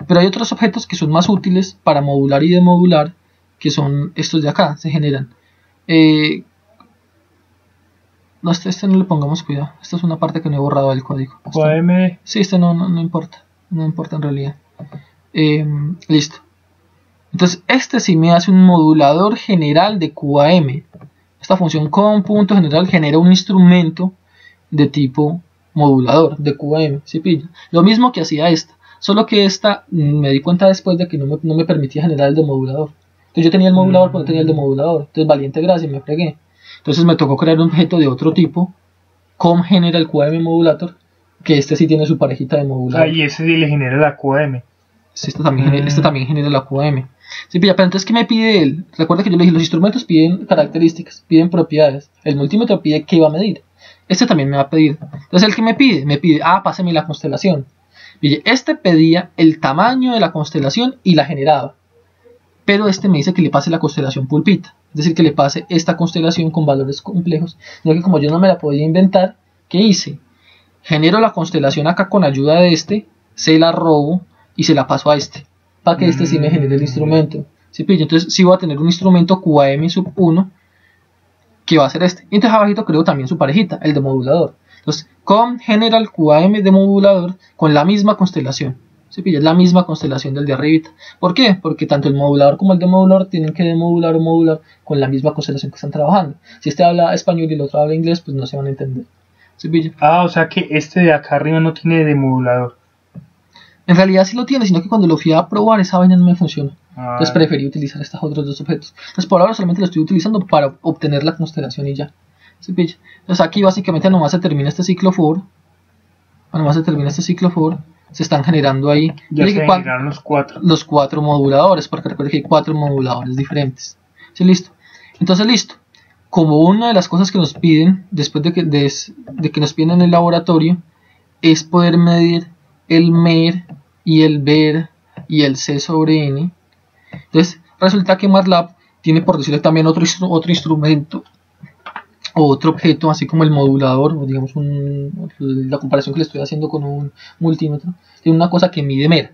Pero hay otros objetos que son más útiles para modular y demodular, que son estos de acá, se generan. No, este no le pongamos cuidado. Esta es una parte que no he borrado del código. Sí, este no importa. No importa en realidad. Listo. Entonces este sí me hace un modulador general de QAM. Esta función con punto general genera un instrumento de tipo modulador de QAM. ¿Sí pilla? Lo mismo que hacía esta. Solo que esta me di cuenta después de que no me permitía generar el demodulador. Entonces yo tenía el modulador, pero no tenía el demodulador. Entonces valiente gracia, me fregué. Entonces me tocó crear un objeto de otro tipo, com genera el QAM modulator, que este sí tiene su parejita de modulador. Y ese sí le genera la QAM. Este también genera la QAM. Sí, pero entonces, ¿qué me pide él? Recuerda que yo le dije, los instrumentos piden características, piden propiedades. El multímetro pide qué va a medir. Este también me va a pedir. Entonces, ¿el que me pide? Me pide, pásame la constelación. Y este pedía el tamaño de la constelación y la generaba. Pero este me dice que le pase la constelación pulpita. Es decir, que le pase esta constelación con valores complejos. Ya que como yo no me la podía inventar, ¿qué hice? Genero la constelación acá con ayuda de este, se la robo y se la paso a este. Para que este sí me genere el instrumento. ¿Sí pillo? Entonces sí voy a tener un instrumento QAM sub 1 que va a ser este. Y entonces abajito creo también su parejita, el demodulador. Entonces, com general QAM demodulador con la misma constelación. ¿Sí pilla? Es la misma constelación del de arribita. ¿Por qué? Porque tanto el modulador como el demodulador tienen que demodular o modular con la misma constelación que están trabajando. Si este habla español y el otro habla inglés, pues no se van a entender. ¿Sí pilla? O sea que este de acá arriba no tiene demodulador. En realidad sí lo tiene, sino que cuando lo fui a probar esa vaina no me funciona. Entonces preferí utilizar estos otros dos objetos. Entonces por ahora solamente lo estoy utilizando para obtener la constelación y ya. ¿Sí pilla? Entonces aquí básicamente nomás se termina este ciclo for. Se están generando ahí. Ya se generaron los 4 moduladores, porque recuerden que hay 4 moduladores diferentes. ¿Sí? Listo. Entonces listo. Como una de las cosas que nos piden después de que nos piden en el laboratorio es poder medir el MER y el VER y el C sobre N. Entonces resulta que MATLAB tiene, por decirlo también, otro instrumento o otro objeto, así como el modulador, o digamos la comparación que le estoy haciendo con un multímetro, tiene una cosa que mide MER.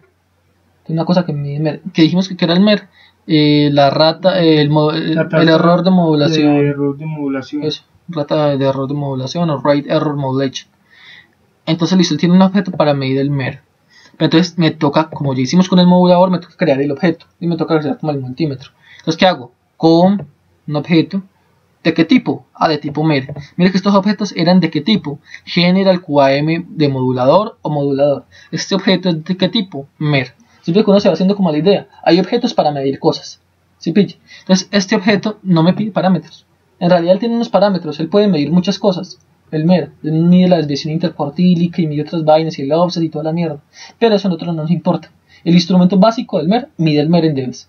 Tiene una cosa que mide MER. Que dijimos que era el MER. La rata, el error de modulación. Eso, rata de error de modulación o rate error modulation. Entonces, listo, tiene un objeto para medir el MER. Entonces me toca, como ya hicimos con el modulador, me toca crear el objeto y me toca crear como el multímetro. Entonces, ¿qué hago? Con un objeto. ¿De qué tipo? De tipo MER. Mire que estos objetos eran de qué tipo. General QAM de modulador o modulador. Este objeto es de qué tipo? MER. Siempre que uno se va haciendo como la idea. Hay objetos para medir cosas. ¿Sí pilla? Entonces, este objeto no me pide parámetros. En realidad él tiene unos parámetros. Él puede medir muchas cosas. El MER, él mide la desviación intercuartílica y mide otras vainas y el offset y toda la mierda. Pero eso a nosotros no nos importa. El instrumento básico del MER mide el MER en dBs,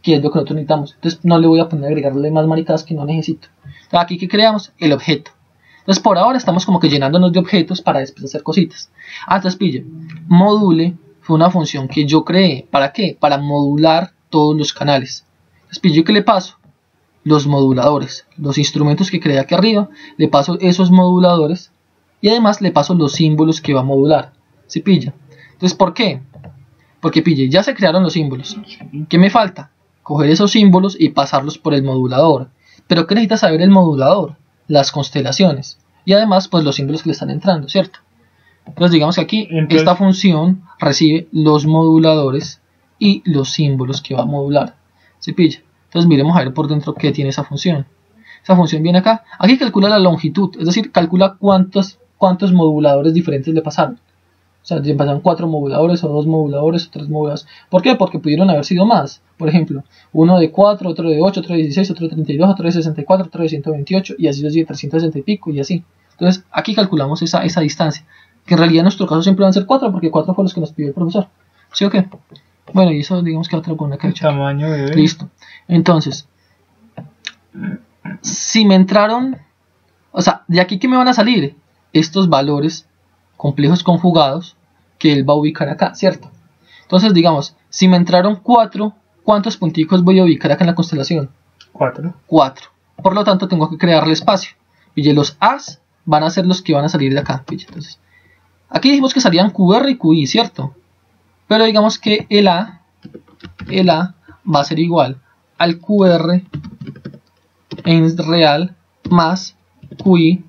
que es lo que nosotros necesitamos. Entonces no le voy a poner a agregarle más maricadas que no necesito. Entonces, aquí que creamos el objeto. Entonces por ahora estamos como que llenándonos de objetos para después hacer cositas. Entonces pille, module fue una función que yo creé. ¿Para qué? Para modular todos los canales. Entonces pille, ¿qué le paso? Los moduladores, los instrumentos que creé aquí arriba, le paso esos moduladores y además le paso los símbolos que va a modular. ¿Sí pilla? Entonces, ¿por qué? Porque pille, ya se crearon los símbolos. ¿Qué me falta? Coger esos símbolos y pasarlos por el modulador. ¿Pero qué necesita saber el modulador? Las constelaciones. Y además, pues los símbolos que le están entrando, ¿cierto? Entonces, digamos que aquí esta función recibe los moduladores y los símbolos que va a modular. ¿Sí pilla? Entonces miremos a ver por dentro qué tiene esa función. Esa función viene acá. Aquí calcula la longitud, es decir, calcula cuántos moduladores diferentes le pasaron. O sea, le pasaron 4 moduladores, o 2 moduladores, o 3 moduladores. ¿Por qué? Porque pudieron haber sido más. Por ejemplo, uno de 4, otro de 8, otro de 16, otro de 32, otro de 64, otro de 128, y así los de 360 y pico, y así. Entonces, aquí calculamos esa distancia. Que en realidad en nuestro caso siempre van a ser 4, porque 4 fue los que nos pidió el profesor. ¿Sí o qué? Bueno, y eso digamos que otra con que el tamaño de... Listo. Entonces, si me entraron, o sea, de aquí que me van a salir estos valores complejos conjugados que él va a ubicar acá, ¿cierto? Entonces, digamos, si me entraron 4, ¿cuántos punticos voy a ubicar acá en la constelación? 4. 4. Por lo tanto, tengo que crearle espacio. Pille, los A's van a ser los que van a salir de acá. Pille, entonces, aquí dijimos que salían QR y QI, ¿cierto? Pero digamos que el A va a ser igual al QR en real más QI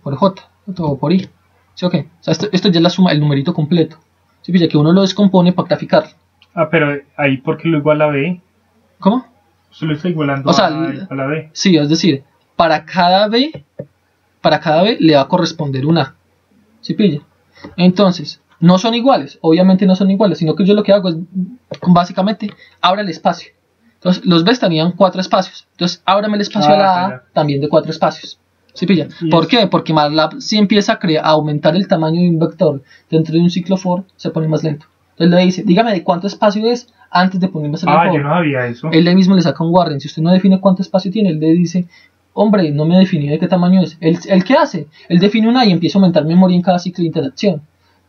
por J o por I. ¿Sí o qué? O sea, esto ya es la suma, el numerito completo. ¿Sí? Ya que uno lo descompone para graficar. Pero ahí, ¿por qué lo iguala a B? ¿Cómo? Se lo está igualando a la B. Sí, es decir, para cada B le va a corresponder una A. ¿Sí pilla? Entonces, no son iguales, obviamente no son iguales, sino que yo lo que hago es, básicamente, abra el espacio. Entonces, los B tenían 4 espacios. Entonces, ábrame el espacio a la A también de 4 espacios. ¿Sí pilla? ¿Por qué? Porque MATLAB si empieza a aumentar el tamaño de un vector dentro de un ciclo for, se pone más lento. Entonces le dice, dígame de cuánto espacio es antes de ponerme a hacer el for. Yo no sabía eso. Él mismo le saca un warning. Si usted no define cuánto espacio tiene, él le dice, hombre, no me definió de qué tamaño es. ¿Él qué hace? Él define una y empieza a aumentar memoria en cada ciclo de interacción.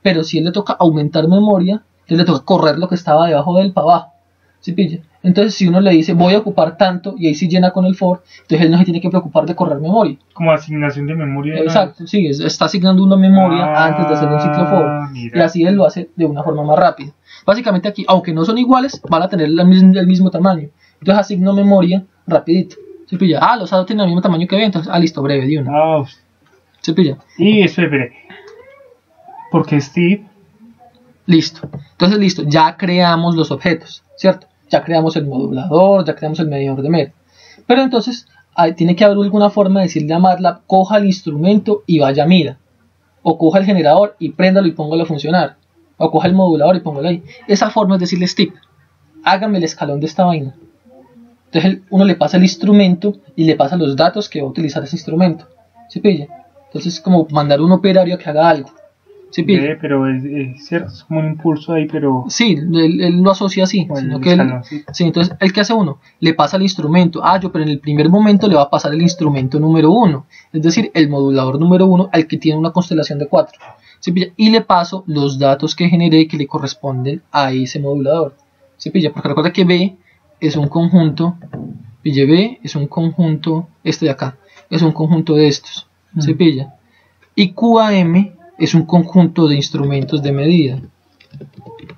Pero si él le toca aumentar memoria, entonces le toca correr lo que estaba debajo de él para abajo. ¿Sí pilla? Entonces si uno le dice voy a ocupar tanto y ahí sí llena con el for, entonces él no se tiene que preocupar de correr memoria. Como asignación de memoria. Exacto, sí, está asignando una memoria antes de hacer un ciclo for. Mira. Y así él lo hace de una forma más rápida. Básicamente aquí, aunque no son iguales, van a tener el mismo tamaño. Entonces asigno memoria rapidito. ¿Sí pilla? Los A tienen el mismo tamaño que B, entonces listo, breve, de una. ¿Sí pilla? Y eso es breve. Porque Steve. Listo. Entonces listo, ya creamos los objetos, ¿cierto? Ya creamos el modulador, ya creamos el medidor de MER. Pero entonces tiene que haber alguna forma de decirle a MATLAB, coja el instrumento y vaya mira. O coja el generador y préndalo y póngalo a funcionar. O coja el modulador y póngalo ahí. Esa forma es decirle Steve, hágame el escalón de esta vaina. Entonces uno le pasa el instrumento y le pasa los datos que va a utilizar ese instrumento. ¿Se pilla? Entonces es como mandar un operario a que haga algo. ¿Sí pilla? Pero es cierto, es como un impulso ahí, pero... Sí, él lo asocia así. Sino que sí, entonces, ¿el qué hace uno? Le pasa el instrumento. Pero en el primer momento le va a pasar el instrumento número 1. Es decir, el modulador número 1 al que tiene una constelación de 4. ¿Sí pilla? Y le paso los datos que generé que le corresponden a ese modulador. ¿Sí pilla? Porque recuerda que B es un conjunto Pille, B es un conjunto, este de acá, es un conjunto de estos, ¿se pilla? Y QAM es un conjunto de instrumentos de medida.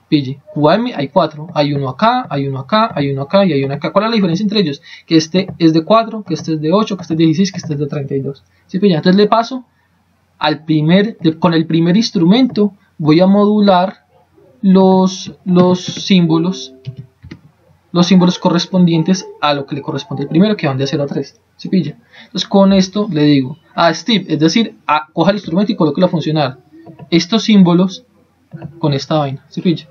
Pille, QAM hay 4, hay uno acá, hay uno acá, hay uno acá y hay uno acá. ¿Cuál es la diferencia entre ellos? Que este es de 4, que este es de 8, que este es de 16, que este es de 32. ¿Se pilla? Entonces le paso al con el primer instrumento, voy a modular los símbolos correspondientes a lo que le corresponde el primero, que van de 0 a 3. ¿Se pilla? Entonces con esto le digo a Steve, es decir, coja el instrumento y colóquelo a funcionar estos símbolos con esta vaina. ¿Se pilla?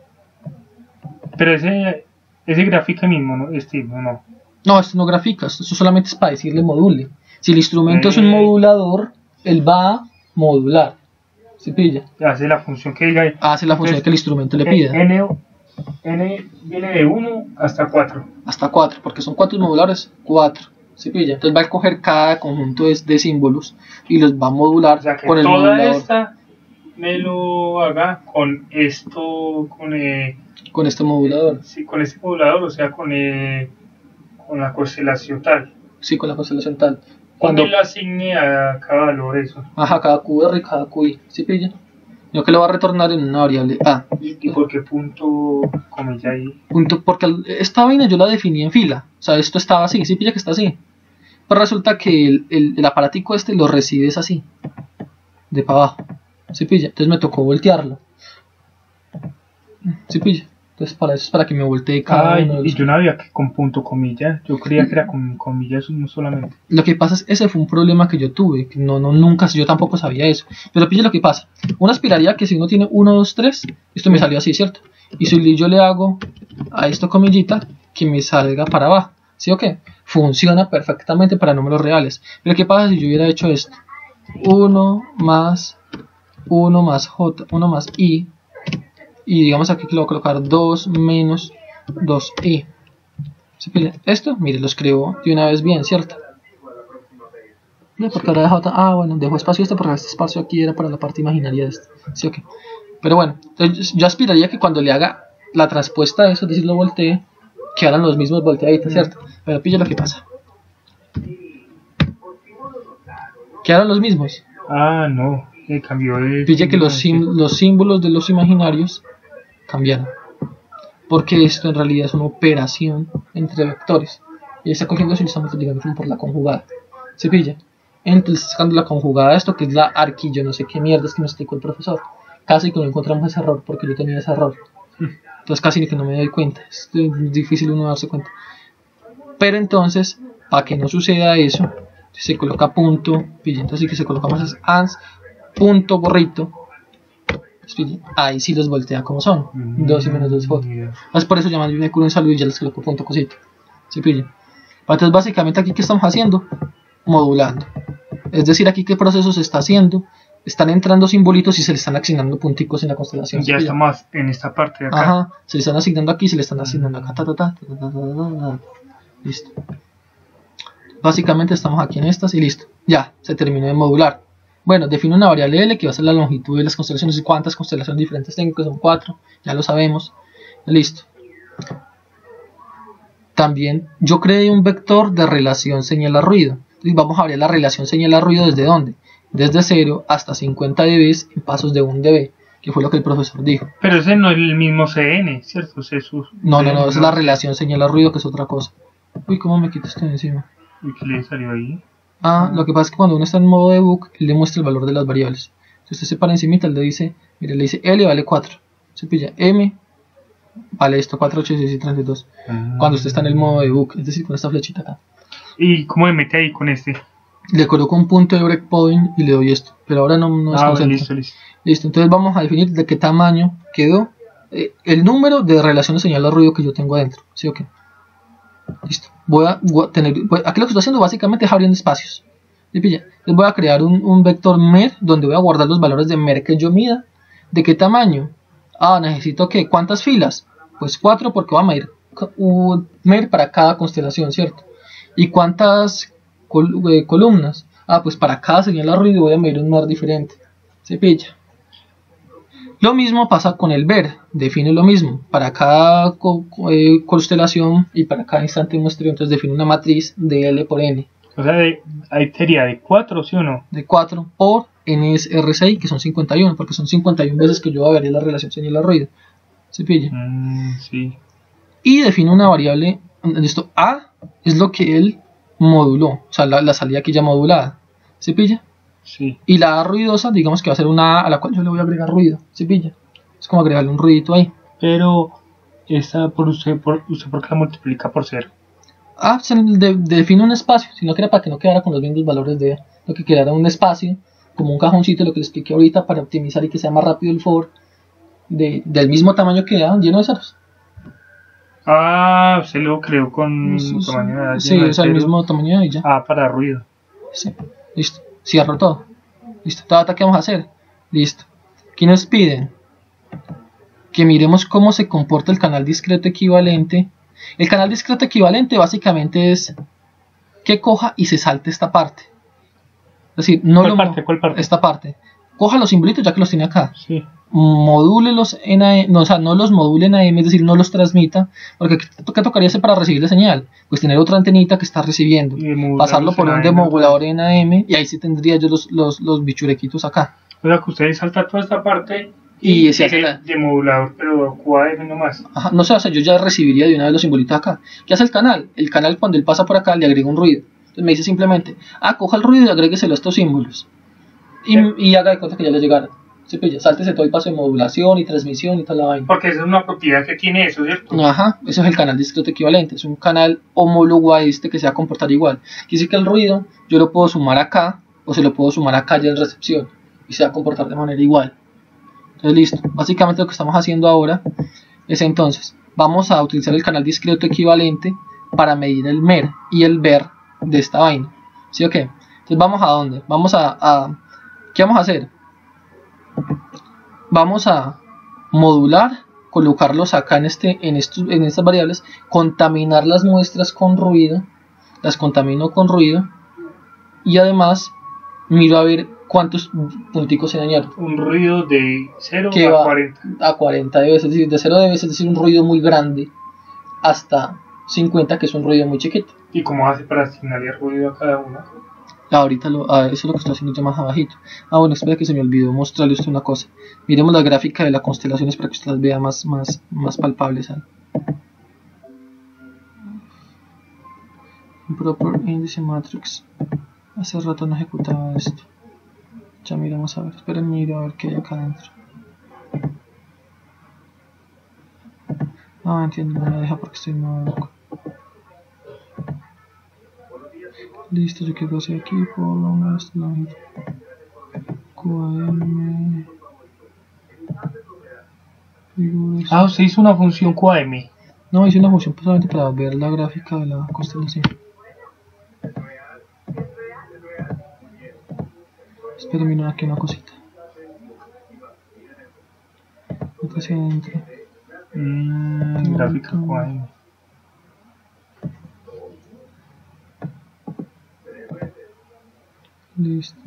Pero ese grafica mismo, ¿no? Steve, ¿o no? No, esto no grafica, esto solamente es para decirle module. Si el instrumento es un modulador, él va a modular. ¿Se pilla? Hace la función que diga. Hace la función que el instrumento le pida. N viene de 1 hasta 4. Hasta 4, porque son 4 modulares, 4. ¿Se pilla? Entonces va a coger cada conjunto de símbolos y los va a modular, o sea, que con el toda modulador. Esta me lo haga con esto, con este modulador. Sí, con este modulador, o sea, con la constelación tal. Sí, con la constelación tal. Cuando le asigne a cada valor eso. Ajá, cada QR y cada QI. ¿Sí pilla? Yo que lo va a retornar en una variable A. ¿Y por qué punto comilla ahí? Punto, porque esta vaina yo la definí en fila. O sea, esto estaba así. ¿Sí pilla que está así? Pero resulta que el aparatico este lo recibes así. De para abajo. ¿Sí pilla? Entonces me tocó voltearlo. ¿Sí pilla? Entonces para eso es para que me voltee cada uno de los... Y yo no había que con punto comilla. Yo creía que era con comillas solamente. Lo que pasa es, ese fue un problema que yo tuve. Que nunca, yo tampoco sabía eso. Pero pille lo que pasa. Uno aspiraría que si uno tiene 1, 2, 3, esto me salió así, ¿cierto? Y si yo le hago a esto comillita, que me salga para abajo. ¿Sí o qué? Funciona perfectamente para números reales. Pero ¿qué pasa si yo hubiera hecho esto? 1 más J, 1 más I. Y digamos aquí que le voy a colocar 2 menos 2i. Esto, mire, lo escribo de una vez bien, ¿cierto? Porque ahora dejo espacio porque este espacio aquí era para la parte imaginaria de esto. ¿Sí o qué? Pero bueno, entonces yo aspiraría que cuando le haga la transpuesta a eso, es decir, lo voltee, quedaran los mismos volteaditos, ¿cierto? Pero pilla lo que pasa. Quedaron los mismos. No, cambió de... Pilla que los símbolos de los imaginarios cambiaron, porque esto en realidad es una operación entre vectores y está cogiendo eso y lo está multiplicando por la conjugada. ¿Se pilla? Entonces sacando la conjugada de esto, que es la arquillo no sé qué mierdas que me explicó el profesor. Casi que no encontramos ese error porque yo tenía ese error, entonces casi ni que no me doy cuenta. Es difícil uno darse cuenta, pero entonces para que no suceda eso se coloca punto, pilla, entonces sí que se coloca más ans punto gorrito. Ahí sí los voltea como son 2 y menos 2j. Es por eso llaman un curo en salud y ya les coloco punto cosito. ¿Se pilla? Entonces básicamente aquí ¿qué estamos haciendo? Modulando. Es decir, aquí qué proceso se está haciendo. Están entrando simbolitos y se le están asignando punticos en la constelación. Ya estamos en esta parte de acá. Ajá, se le están asignando aquí, se le están asignando acá. Listo. Básicamente estamos aquí en estas y listo. Ya, se terminó de modular. Bueno, defino una variable L que va a ser la longitud de las constelaciones. ¿Y cuántas constelaciones diferentes tengo? Que son 4, ya lo sabemos. Listo. También yo creé un vector de relación señal-ruido. Entonces vamos a ver la relación señal-ruido desde dónde. Desde 0 hasta 50 dB en pasos de 1 dB, que fue lo que el profesor dijo. Pero ese no es el mismo CN, ¿cierto? No, es la relación señal-ruido, que es otra cosa. Uy, ¿cómo me quito esto de encima? ¿Y qué le salió ahí? Lo que pasa es que cuando uno está en modo debug, él le muestra el valor de las variables. Si usted se para encima, él le dice, mire, le dice L vale 4. Se pilla M, vale esto, 4, 8, 16 y 32. Cuando usted está en el modo debug, es decir, con esta flechita acá. ¿Y cómo me mete ahí con este? Le coloco un punto de breakpoint y le doy esto. Pero ahora no es concentra. Listo, entonces vamos a definir de qué tamaño quedó el número de relaciones señal al ruido que yo tengo adentro. ¿Sí o qué? Listo. Aquí lo que estoy haciendo básicamente es abriendo espacios. Entonces voy a crear un vector mer donde voy a guardar los valores de mer que yo mida. ¿De qué tamaño? Necesito que ¿cuántas filas? Pues 4 porque voy a medir un mer para cada constelación, ¿cierto? ¿Y cuántas columnas? Pues para cada señal a ruido voy a medir un mer diferente. Se pilla. Lo mismo pasa con el ver, define lo mismo. Para cada constelación y para cada instante muestreo, entonces define una matriz de L por N. O sea, ahí sería de 4, ¿sí o no? De 4 por N es R6, que son 51, porque son 51 veces que yo variaría la relación señal-ruido. ¿Se pilla? Sí. Y define una variable, esto A es lo que él moduló, o sea, la salida aquí ya modulada. ¿Se pilla? Sí. Y la A ruidosa, digamos que va a ser una A a la cual yo le voy a agregar ruido. ¿Se pilla? Es como agregarle un ruidito ahí. Pero, esta por usted ¿por qué la multiplica por 0? Se define un espacio, sino que era para que no quedara con los mismos valores de A. Lo que quedara un espacio, como un cajoncito, lo que les expliqué ahorita, para optimizar y que sea más rápido el for, del mismo tamaño que A, lleno de ceros. Se lo creó con tamaño de A. Sí, es el mismo tamaño de A ya. Para ruido. Sí, listo. Cierro todo. Listo. ¿Qué vamos a hacer? Listo. Aquí nos piden que miremos cómo se comporta el canal discreto equivalente. El canal discreto equivalente básicamente es que coja y se salte esta parte. Es decir, no ¿Cuál parte? Esta parte. Coja los simbolitos ya que los tiene acá. Sí. Modúlelos en AM, no, o sea, no los module en AM, es decir, no los transmita, porque ¿qué tocaría hacer para recibir la señal? Pues tener otra antenita que está recibiendo, pasarlo por un demodulador en AM, y ahí sí tendría yo los bichurequitos acá. O sea, que ustedes saltan toda esta parte y se hace el demodulador, pero QAM nomás. Ajá, no sé, o sea, yo ya recibiría de una vez los simbolitos acá. ¿Qué hace el canal? El canal, cuando él pasa por acá, le agrega un ruido. Entonces me dice simplemente, coja el ruido y agrégueselo a estos símbolos. Y haga de cuenta que ya le llegaron. Sí, pues ya sáltese todo el paso de modulación y transmisión y toda la vaina. Porque esa es una propiedad que tiene eso, ¿cierto? Ajá, eso es el canal discreto equivalente. Es un canal homólogo a este que se va a comportar igual. Quiere decir que el ruido yo lo puedo sumar acá o se lo puedo sumar acá ya en recepción y se va a comportar de manera igual. Entonces listo. Básicamente lo que estamos haciendo ahora es entonces, vamos a utilizar el canal discreto equivalente para medir el MER y el VER de esta vaina. ¿Sí o qué? Entonces vamos a dónde? Vamos ¿qué vamos a hacer? Vamos a modular, colocarlos acá en estas variables, contaminar las muestras con ruido, las contamino con ruido y además miro a ver cuántos punticos se dañaron. Un ruido de 0 a 40. A 40 dB, es decir, de 0 dB, es decir, un ruido muy grande, hasta 50, que es un ruido muy chiquito. ¿Y cómo hace para asignarle ruido a cada una? Ahorita eso es lo que estoy haciendo ya más abajito. Bueno, espera que se me olvidó mostrarle usted una cosa. Miremos la gráfica de las constelaciones para que usted las vea más palpables ahí. Proper Indice Matrix. Hace rato no ejecutaba esto. Ya miramos a ver. Esperen, miro a ver qué hay acá adentro. Entiendo, no me deja porque estoy muy loco. Listo, yo quiero hacer aquí por una vez QAM. Usted hizo una función QAM. No, hice una función solamente para ver la gráfica de la constelación. Espera, mirar aquí una cosita. Otra hacia adentro. Gráfica QAM. Listo.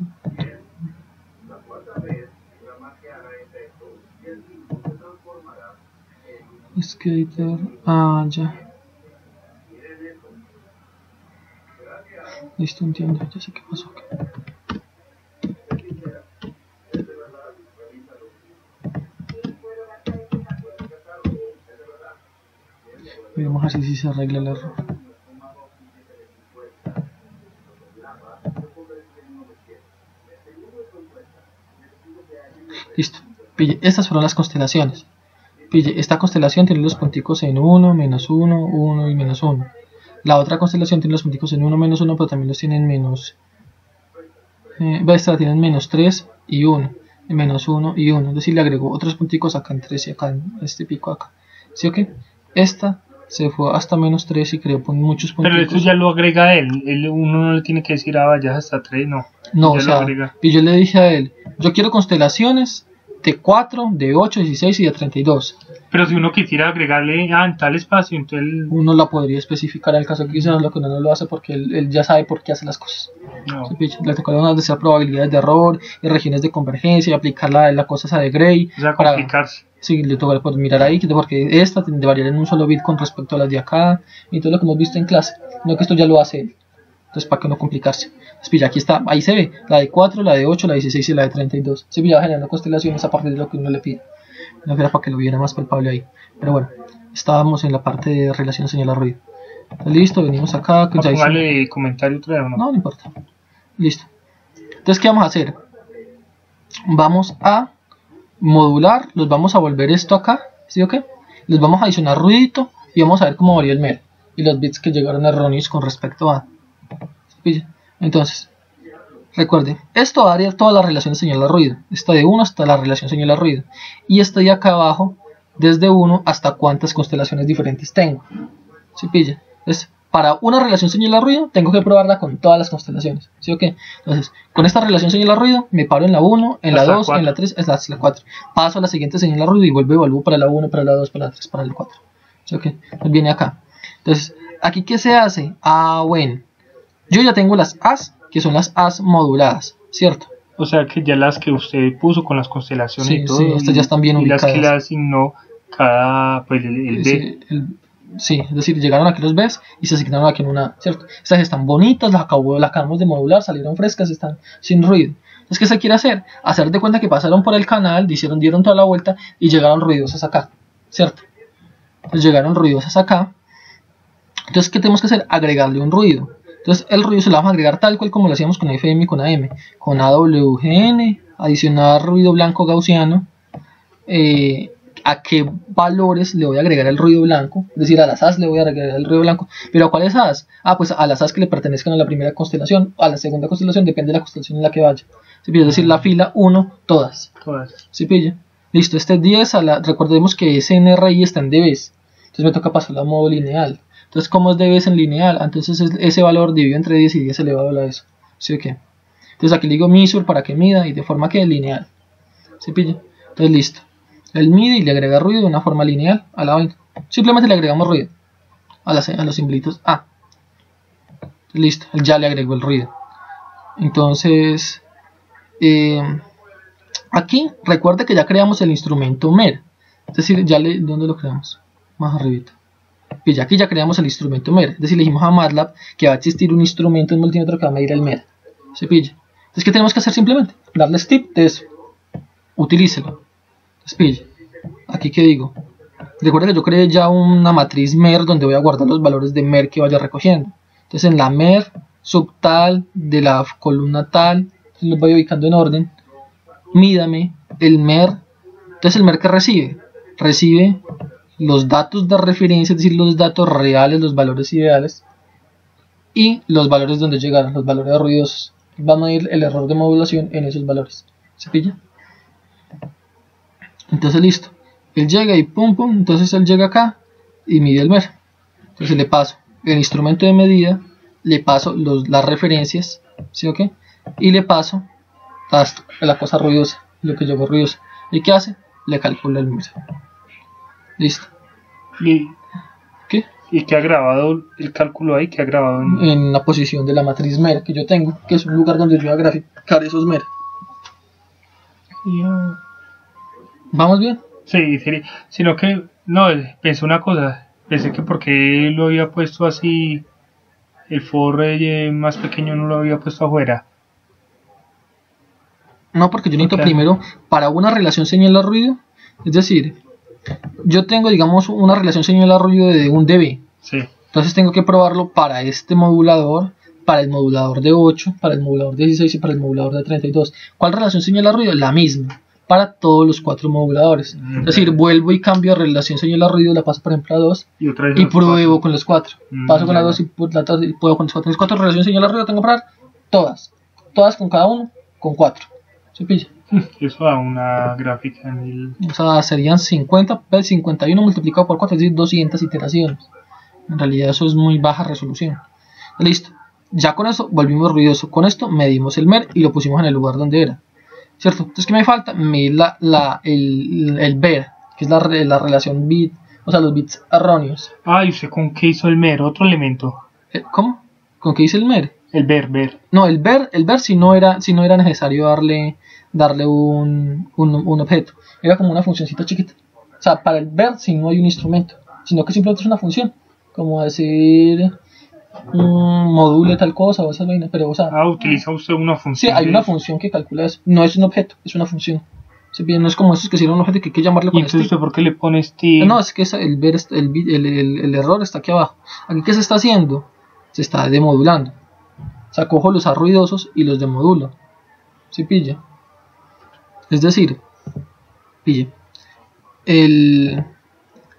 Skater. Ya. Listo, entiendo. Ya sé qué pasó acá. Vamos a ver si se arregla el error. Listo. Pille, estas fueron las constelaciones. Pille, esta constelación tiene los punticos en 1, menos 1, 1 y menos 1. La otra constelación tiene los punticos en 1, menos 1, pero también los tienen menos. Esta tienen menos 3 y 1. Menos 1 y 1. Es decir, le agregó otros punticos acá en 3 y acá en este pico acá. ¿Sí o qué? Esta se fue hasta menos 3 y creó muchos punticos. Pero eso ya lo agrega él. Uno no le tiene que decir, vayas hasta 3, no. No, o sea, y yo le dije a él, yo quiero constelaciones de 4, de 8, 16 y de 32. Pero si uno quisiera agregarle en tal espacio, entonces Uno la podría especificar en el caso que quisiera, lo que uno no lo hace porque él ya sabe por qué hace las cosas. no. ¿Sí pilla? Le tocaría unas desear probabilidades de error y regiones de convergencia y aplicar la cosa esa de Gray. O sea, para, complicarse. sí, le tocaría pues, mirar ahí, porque esta de variar en un solo bit con respecto a las de acá y todo lo que hemos visto en clase. No que esto ya lo hace él. Entonces, ¿para qué no complicarse? Entonces, pilla, aquí está, ahí se ve, la de 4, la de 8, la de 16 y la de 32. Se pilla generando constelaciones a partir de lo que uno le pide. No era para que lo viera más palpable ahí. Pero bueno, estábamos en la parte de relación señal-ruido. Listo, venimos acá. Póngale comentario otra vez, ¿no? No importa. Listo. Entonces, ¿qué vamos a hacer? Vamos a modular, los vamos a volver esto acá, ¿sí o qué? Les vamos a adicionar ruidito y vamos a ver cómo varía el MER y los bits que llegaron erróneos con respecto a. Entonces, recuerden, esto va a variar toda la relación señal-ruido. Esta de 1 hasta la relación señal-ruido. Y esta de acá abajo, desde 1 hasta cuántas constelaciones diferentes tengo. ¿Sí pilla? Entonces, para una relación señal-ruido, tengo que probarla con todas las constelaciones. ¿Sí o qué? Entonces, con esta relación señal-ruido, me paro en la 1, en la 2, en la 3, hasta la 4. Paso a la siguiente señal-ruido y vuelvo y evalúo para la 1, para la 2, para la 3, para la 4. ¿Sí o qué? Entonces, viene acá. Entonces, ¿aquí qué se hace? Bueno. Yo ya tengo las As, que son las As moduladas, ¿cierto? O sea que ya las que usted puso con las constelaciones sí, y todo. Sí, estas ya están bien ubicadas. Y las que le asignó cada, pues el B. Sí, es decir, llegaron aquí los Bs y se asignaron aquí en una, ¿cierto? Estas están bonitas, las acabamos de modular, salieron frescas, están sin ruido. Entonces, ¿qué se quiere hacer? Hacer de cuenta que pasaron por el canal, dieron toda la vuelta y llegaron ruidosas acá, ¿cierto? Entonces llegaron ruidosas acá. Entonces, ¿qué tenemos que hacer? Agregarle un ruido. Entonces el ruido se lo vamos a agregar tal cual como lo hacíamos con FM y con AM, con AWGN, adicionar ruido blanco gaussiano. ¿A qué valores le voy a agregar el ruido blanco? Es decir, a las As le voy a agregar el ruido blanco. ¿Pero a cuáles As? Pues a las As que le pertenezcan a la primera constelación, a la segunda constelación, depende de la constelación en la que vaya. ¿Sí pilla? Es decir, la fila 1, todas. ¿Sí pilla? Listo, este es 10, recordemos que SNRI está en dBs, entonces me toca pasarlo a modo lineal. Entonces, ¿cómo es dBs en lineal? Entonces ese valor dividido entre 10 y 10 elevado a eso. ¿Sí o qué? Entonces aquí le digo measure para que mida y de forma que lineal. ¿Sí pilla? Entonces listo. Él mide y le agrega ruido de una forma lineal a la vaina. Simplemente le agregamos ruido a los simbolitos A. Listo, él ya le agregó el ruido. Entonces, aquí recuerde que ya creamos el instrumento MER. Es decir, ¿dónde lo creamos? Más arribita. Pues aquí ya creamos el instrumento MER. Es decir, le dijimos a MATLAB que va a existir un instrumento en multímetro que va a medir el MER. ¿Se pilla? Entonces, ¿qué tenemos que hacer simplemente? Darle tip de eso. Utilícelo. Entonces, pilla. Aquí, ¿qué digo? Recuerda que yo creé ya una matriz MER donde voy a guardar los valores de MER que vaya recogiendo. Entonces, en la MER subtal de la columna tal, los voy ubicando en orden. Mídame el MER. Entonces, el MER que recibe los datos de referencia, es decir, los datos reales, los valores ideales y los valores donde llegaron, los valores ruidosos. Va a medir el error de modulación en esos valores. ¿Se pilla? Entonces listo. Él llega y pum pum, entonces él llega acá y mide el MER. Entonces le paso el instrumento de medida, le paso las referencias, ¿sí o qué? Y le paso la cosa ruidosa, lo que llegó ruidoso. ¿Y qué hace? Le calcula el MER. Listo. ¿Qué? ¿Y qué ha grabado el cálculo ahí? ¿Qué ha grabado en la posición de la matriz MER que yo tengo? Que es un lugar donde yo voy a graficar esos MER. ¿Vamos bien? Sí, sino que, no, pensé una cosa. Pensé que porque lo había puesto así, el for más pequeño no lo había puesto afuera. No, porque yo necesito primero, para una relación señal a ruido, es decir, yo tengo, digamos, una relación señal a ruido de 1 dB. Sí. Entonces tengo que probarlo para este modulador, para el modulador de 8, para el modulador de 16 y para el modulador de 32. ¿Cuál relación señal a ruido? La misma, para todos los 4 moduladores. Es decir, vuelvo y cambio relación señal a ruido, la paso por ejemplo a 2 y pruebo con los 4. Paso con la 2 y puedo con los 4. Las 4 relaciones señal a ruido tengo que probar todas. Todas con cada uno, con 4. ¿Se pilla? Eso da una gráfica en el... O sea, serían 50, 51 multiplicado por 4, es decir, 200 iteraciones. En realidad eso es muy baja resolución. Listo. Ya con eso volvimos ruidoso. Con esto medimos el MER y lo pusimos en el lugar donde era. ¿cierto? Entonces, ¿qué me falta? Medir el ver, que es la relación bit, o sea, los bits erróneos. Ah, ¿y usted con qué hizo el mer? Otro elemento. ¿Cómo? ¿Con qué dice el mer? El ver. No, el ver si no era necesario darle un objeto. Era como una funcioncita chiquita. O sea, para el ver si no hay un instrumento, sino que simplemente es una función. Como decir module tal cosa o esa vaina, pero o sea. Utiliza usted una función. Sí, hay una función que calcula eso. No es un objeto, es una función. No es como esos que sirven un objeto que hay que llamarle con ¿Y entonces usted por qué le pone este? No, es que el ver el error está aquí abajo. Aquí, ¿qué se está haciendo? Se está demodulando. O sea, cojo los A ruidosos y los demodulo. ¿Sí pilla? Es decir, pille.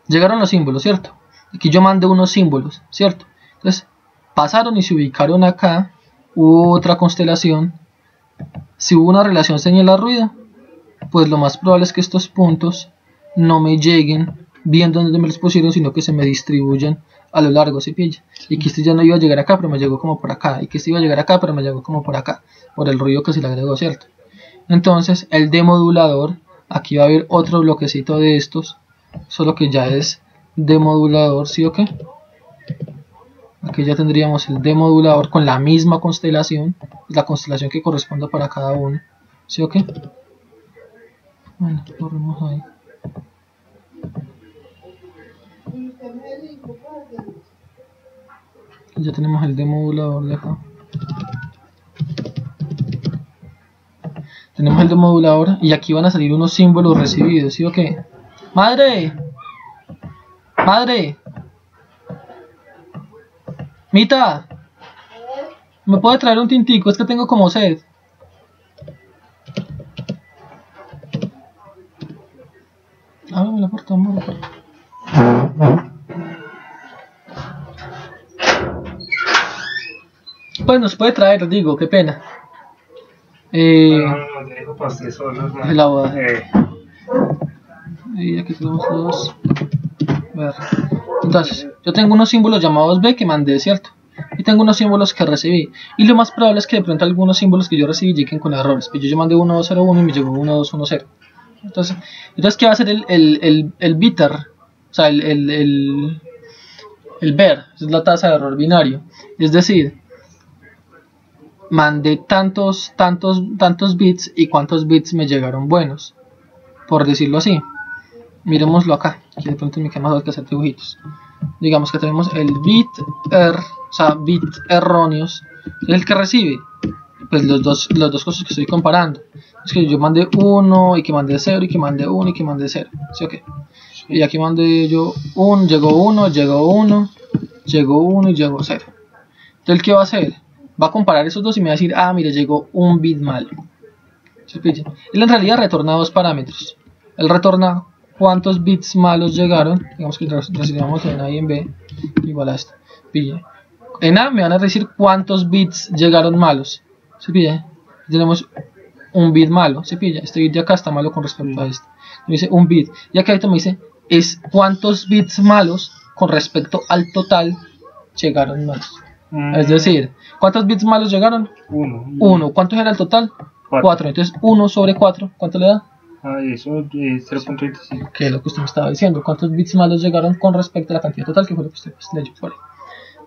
Llegaron los símbolos, ¿cierto? Aquí yo mandé unos símbolos, ¿cierto? Entonces, pasaron y se ubicaron acá. Hubo otra constelación. Si hubo una relación señal-ruido, pues lo más probable es que estos puntos no me lleguen viendo dónde me los pusieron, sino que se me distribuyan a lo largo, ¿sí pilla? Y que este ya no iba a llegar acá, pero me llegó como por acá. Y que este iba a llegar acá, pero me llegó como por acá. Por el ruido que se le agregó, ¿cierto? Entonces, el demodulador, aquí va a haber otro bloquecito de estos, solo que ya es demodulador, ¿sí o qué? Aquí ya tendríamos el demodulador con la misma constelación, la constelación que corresponda para cada uno, ¿sí o qué? Bueno, corremos ahí. Ya tenemos el demodulador de acá. Tenemos el demodulador y aquí van a salir unos símbolos recibidos, ¿sí o qué? ¡Madre! ¡Madre! ¡Mita! ¿Me puede traer un tintico? Es que tengo como sed. Ábrame la puerta, amor. Pues nos puede traer, digo, qué pena. No, digo para usted solo, ¿no? La boda. Y aquí tenemos dos. A ver. Entonces, yo tengo unos símbolos llamados B que mandé, ¿cierto? Y tengo unos símbolos que recibí. Y lo más probable es que de pronto algunos símbolos que yo recibí lleguen con errores. Pues yo mandé 1201 y me llegó 1210. Entonces, ¿qué va a hacer el bitter? O sea, el ver, es la tasa de error binario. Es decir, mandé tantos bits y cuántos bits me llegaron buenos, por decirlo así. Miremoslo acá, que de pronto me queda más fácil que hacer dibujitos. Digamos que tenemos el bit o sea, bit erróneos, es el que recibe pues los dos cosas que estoy comparando. Es que yo mandé 1 y que mandé 0 y que mandé 1 y que mandé 0, ¿sí o qué? Y aquí mandé yo 1, llegó 1, llegó 1, llegó 1 y llegó 0. Entonces, ¿qué va a hacer? Va a comparar esos dos y me va a decir, ah, mire, llegó un bit malo. ¿Sí? Él en realidad retorna dos parámetros. Él retorna cuántos bits malos llegaron. Digamos que recibamos en A y en B igual a esto. Pille. En A me van a decir cuántos bits llegaron malos. ¿Sí pille? Tenemos un bit malo. ¿Sí pille? Este bit de acá está malo con respecto a este. Me dice un bit. Y acá ahorita me dice es cuántos bits malos con respecto al total llegaron malos. Es decir, ¿cuántos bits malos llegaron? 1. ¿Cuántos era el total? 4. Entonces 1 sobre 4, ¿cuánto le da? Eso es 0.25. Que es lo que usted me estaba diciendo. ¿Cuántos bits malos llegaron con respecto a la cantidad total? Que fue lo que usted leyó por ahí.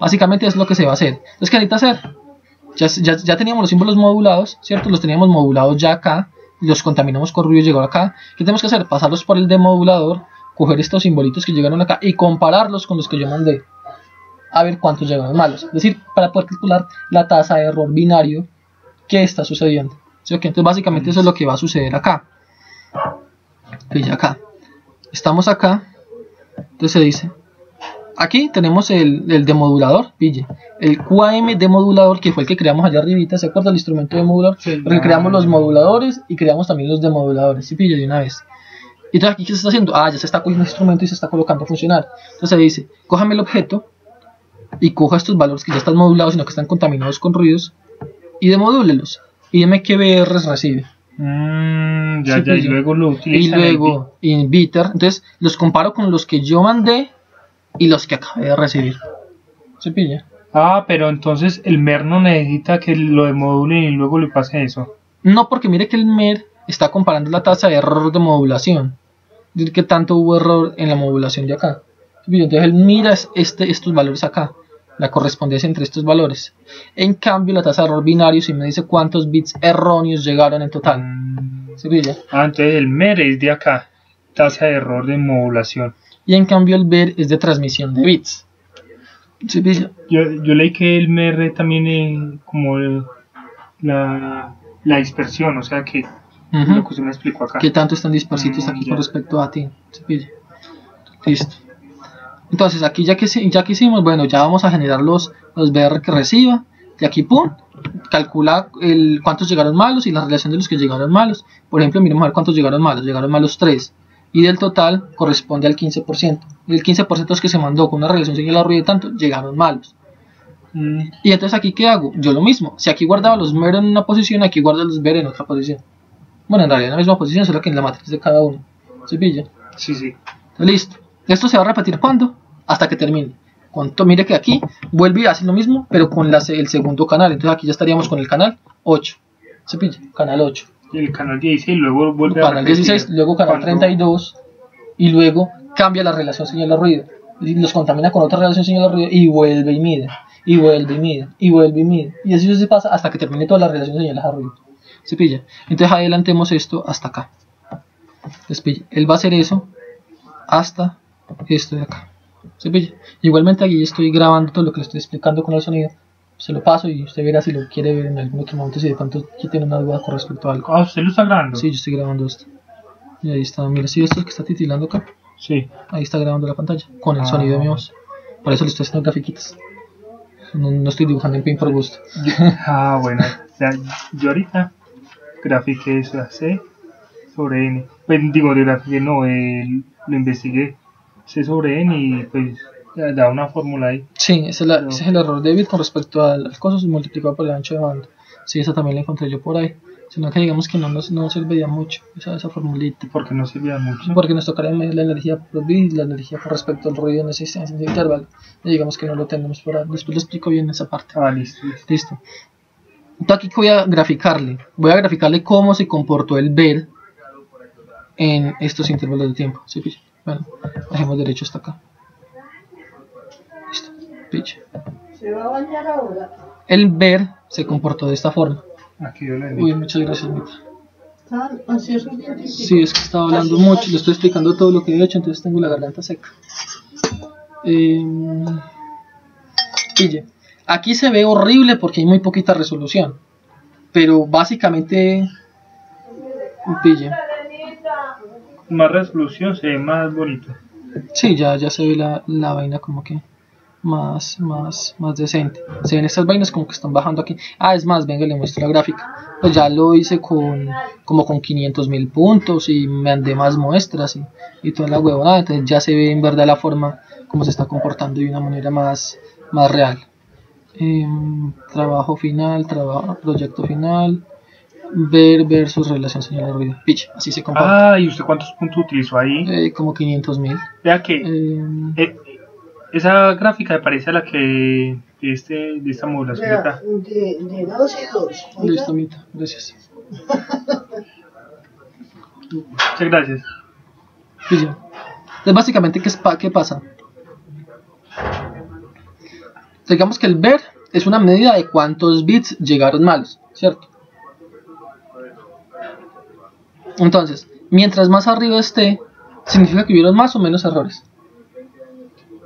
Básicamente es lo que se va a hacer. Entonces, ¿qué necesita hacer? Ya teníamos los símbolos modulados, ¿cierto? Los teníamos modulados ya acá. Los contaminamos con ruido y llegó acá. ¿Qué tenemos que hacer? Pasarlos por el demodulador, coger estos simbolitos que llegaron acá y compararlos con los que yo mandé. A ver cuántos llegaron malos. Es decir, para poder calcular la tasa de error binario que está sucediendo. ¿Sí? Entonces, básicamente eso es lo que va a suceder acá. Pilla acá. Estamos acá. Entonces se dice. Aquí tenemos el demodulador. Pille. El QAM demodulador, que fue el que creamos allá arribita. ¿Se acuerda el instrumento demodulador? Sí, porque creamos los moduladores y creamos también los demoduladores. ¿Sí? Pille de una vez. Y entonces aquí, ¿qué se está haciendo? Ah, ya se está cogiendo el instrumento y se está colocando a funcionar. Entonces se dice, cójame el objeto y coja estos valores que ya están modulados, sino que están contaminados con ruidos, y demodúlelos. Y dime qué BRs recibe. Ya, y luego lo utiliza. Y luego, in bitter, entonces los comparo con los que yo mandé y los que acabé de recibir. ¿Se pilla? Ah, pero entonces el MER no necesita que lo demodulen y luego le pase eso. No, porque mire que el MER está comparando la tasa de error de modulación. Es decir, que tanto hubo error en la modulación de acá. Entonces él mira estos valores acá, la correspondencia entre estos valores. En cambio, la tasa de error binario sí me dice cuántos bits erróneos llegaron en total. ¿Sí pilla? Entonces el MER es de acá, tasa de error de modulación. Y en cambio el VER es de transmisión de bits. ¿Sí pilla? Yo leí que el MER también es como la dispersión, o sea que lo que usted me explicó acá. ¿Qué tanto están dispersitos aquí con respecto a ti? ¿Sí pilla? Listo. Entonces aquí ya que hicimos, bueno, ya vamos a generar los BR que reciba. Y aquí, pum, calcula cuántos llegaron malos y la relación de los que llegaron malos. Por ejemplo, miremos a ver cuántos llegaron malos. Llegaron malos 3. Y del total corresponde al 15%. Y el 15% es que se mandó con una relación señal a ruido de tanto, llegaron malos. Y entonces aquí, ¿qué hago? Yo lo mismo. Si aquí guardaba los MER en una posición, aquí guardo los VER en otra posición. Bueno, en realidad en la misma posición, solo que en la matriz de cada uno. ¿Se pilla? Sí, sí. Listo. Esto se va a repetir ¿cuándo? Hasta que termine. Mire que aquí vuelve y hace lo mismo, pero con el segundo canal. Entonces aquí ya estaríamos con el canal 8. ¿Se pilla? Canal 8. Y el canal 16, luego vuelve a canal 16, luego canal 32. Y luego cambia la relación señal a ruido. Y los contamina con otra relación señal a ruido y vuelve y mide. Y vuelve y mide. Y vuelve y mide. Y así se pasa hasta que termine toda la relación señal a ruido. ¿Se pilla? Entonces adelantemos esto hasta acá. Entonces, pilla. Él va a hacer eso hasta esto de acá. ¿Se pilla? Igualmente aquí estoy grabando todo lo que le estoy explicando con el sonido. Se lo paso y usted verá si lo quiere ver en algún otro momento, si de pronto tiene una duda con respecto a algo. ¿Usted lo está grabando? Sí, yo estoy grabando esto. Y ahí está, mira, ¿sí esto que está titilando acá? Sí. Ahí está grabando la pantalla con el sonido de mi voz. Por eso le estoy haciendo grafiquitas. No estoy dibujando en pin por gusto. Bueno, ya, yo ahorita grafiqué eso, C sobre N. Pues digo, de grafiqué no, lo investigué. C sobre N y pues da una fórmula ahí. Sí, ese es el error de bit con respecto al coso multiplicado por el ancho de banda. Sí, esa también la encontré yo por ahí. Sino que digamos que no servía mucho esa formulita. ¿Por qué no servía mucho? Porque nos tocaría medir la energía por bit y la energía con respecto al ruido en existencia de intervalo. Y digamos que no lo tenemos por ahí. Después le explico bien esa parte. Listo. Entonces aquí voy a graficarle. Voy a graficarle cómo se comportó el VER en estos intervalos de tiempo. ¿Sí, picha? Bueno, dejemos derecho hasta acá. Listo, picha. ¿Se va a bañar ahora? El VER se comportó de esta forma. Aquí yo le Uy, muchas gracias, Mita. ¿Están ansiosos científicos? Sí, es que estaba hablando mucho, le estoy explicando todo lo que he hecho, entonces tengo la garganta seca. Pille. Aquí se ve horrible porque hay muy poquita resolución. Pero básicamente, pille. Más resolución se ve más bonito. Sí, ya se ve la vaina como que más decente. Se ven estas vainas como que están bajando aquí. Es más, venga, le muestro la gráfica. Pues ya lo hice como con 500.000 puntos y me andé más muestras y toda la huevonada. Entonces ya se ve en verdad la forma como se está comportando de una manera más real. Trabajo final, proyecto final, ver versus relación señal de ruido. Pitch, así se comporta. ¿Y usted cuántos puntos utilizó ahí? Como 500.000. Vea que esa gráfica me parece a la que de esta modulación de acá. De 2 y 2. Listo, Mita, gracias. Muchas gracias. Pitch. Entonces básicamente, ¿qué pasa? Digamos que el VER es una medida de cuántos bits llegaron malos, ¿cierto? Entonces, mientras más arriba esté, significa que hubieron más o menos errores.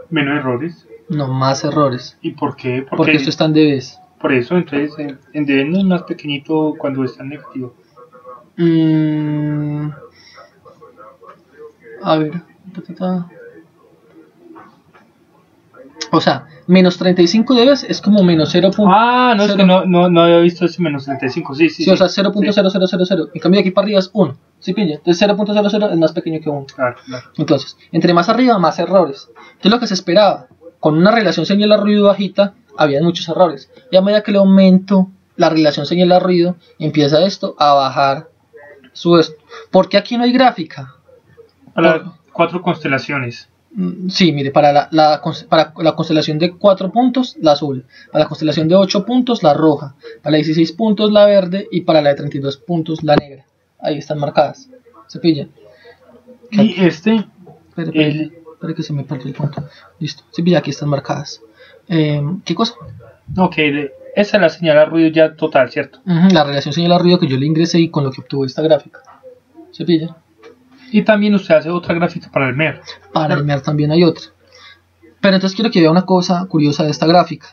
¿Menos errores? No, más errores. ¿Y por qué? Porque esto está en dBs. Por eso, entonces, en dB no es más pequeñito cuando está en negativo. A ver. O sea, menos 35 dB es como menos 0. No, es que no había visto ese menos 35, sí. O sea, 0.0000. En cambio de aquí para arriba es 1. ¿Sí pilla? Entonces 0.00 es más pequeño que 1. Claro. Entonces, entre más arriba, más errores. Entonces lo que se esperaba, con una relación señal a ruido bajita, había muchos errores. Y a medida que le aumento la relación señal a ruido, empieza esto a bajar su esto. ¿Por qué aquí no hay gráfica? Para 4 constelaciones. Sí, mire, para la constelación de 4 puntos, la azul. Para la constelación de 8 puntos, la roja. Para la 16 puntos, la verde. Y para la de 32 puntos, la negra. ahí están marcadas. ¿Se pilla? Y Espera el- que se me perdió el punto. Listo. ¿Se pilla? Aquí están marcadas. ¿Qué cosa? ok, esa es la señal a ruido ya total, ¿cierto? La relación señal-ruido que yo le ingresé y con lo que obtuvo esta gráfica. ¿Se pilla? Y también usted hace otra gráfica para el MER. Para el MER también hay otra. Pero entonces quiero que vea una cosa curiosa de esta gráfica.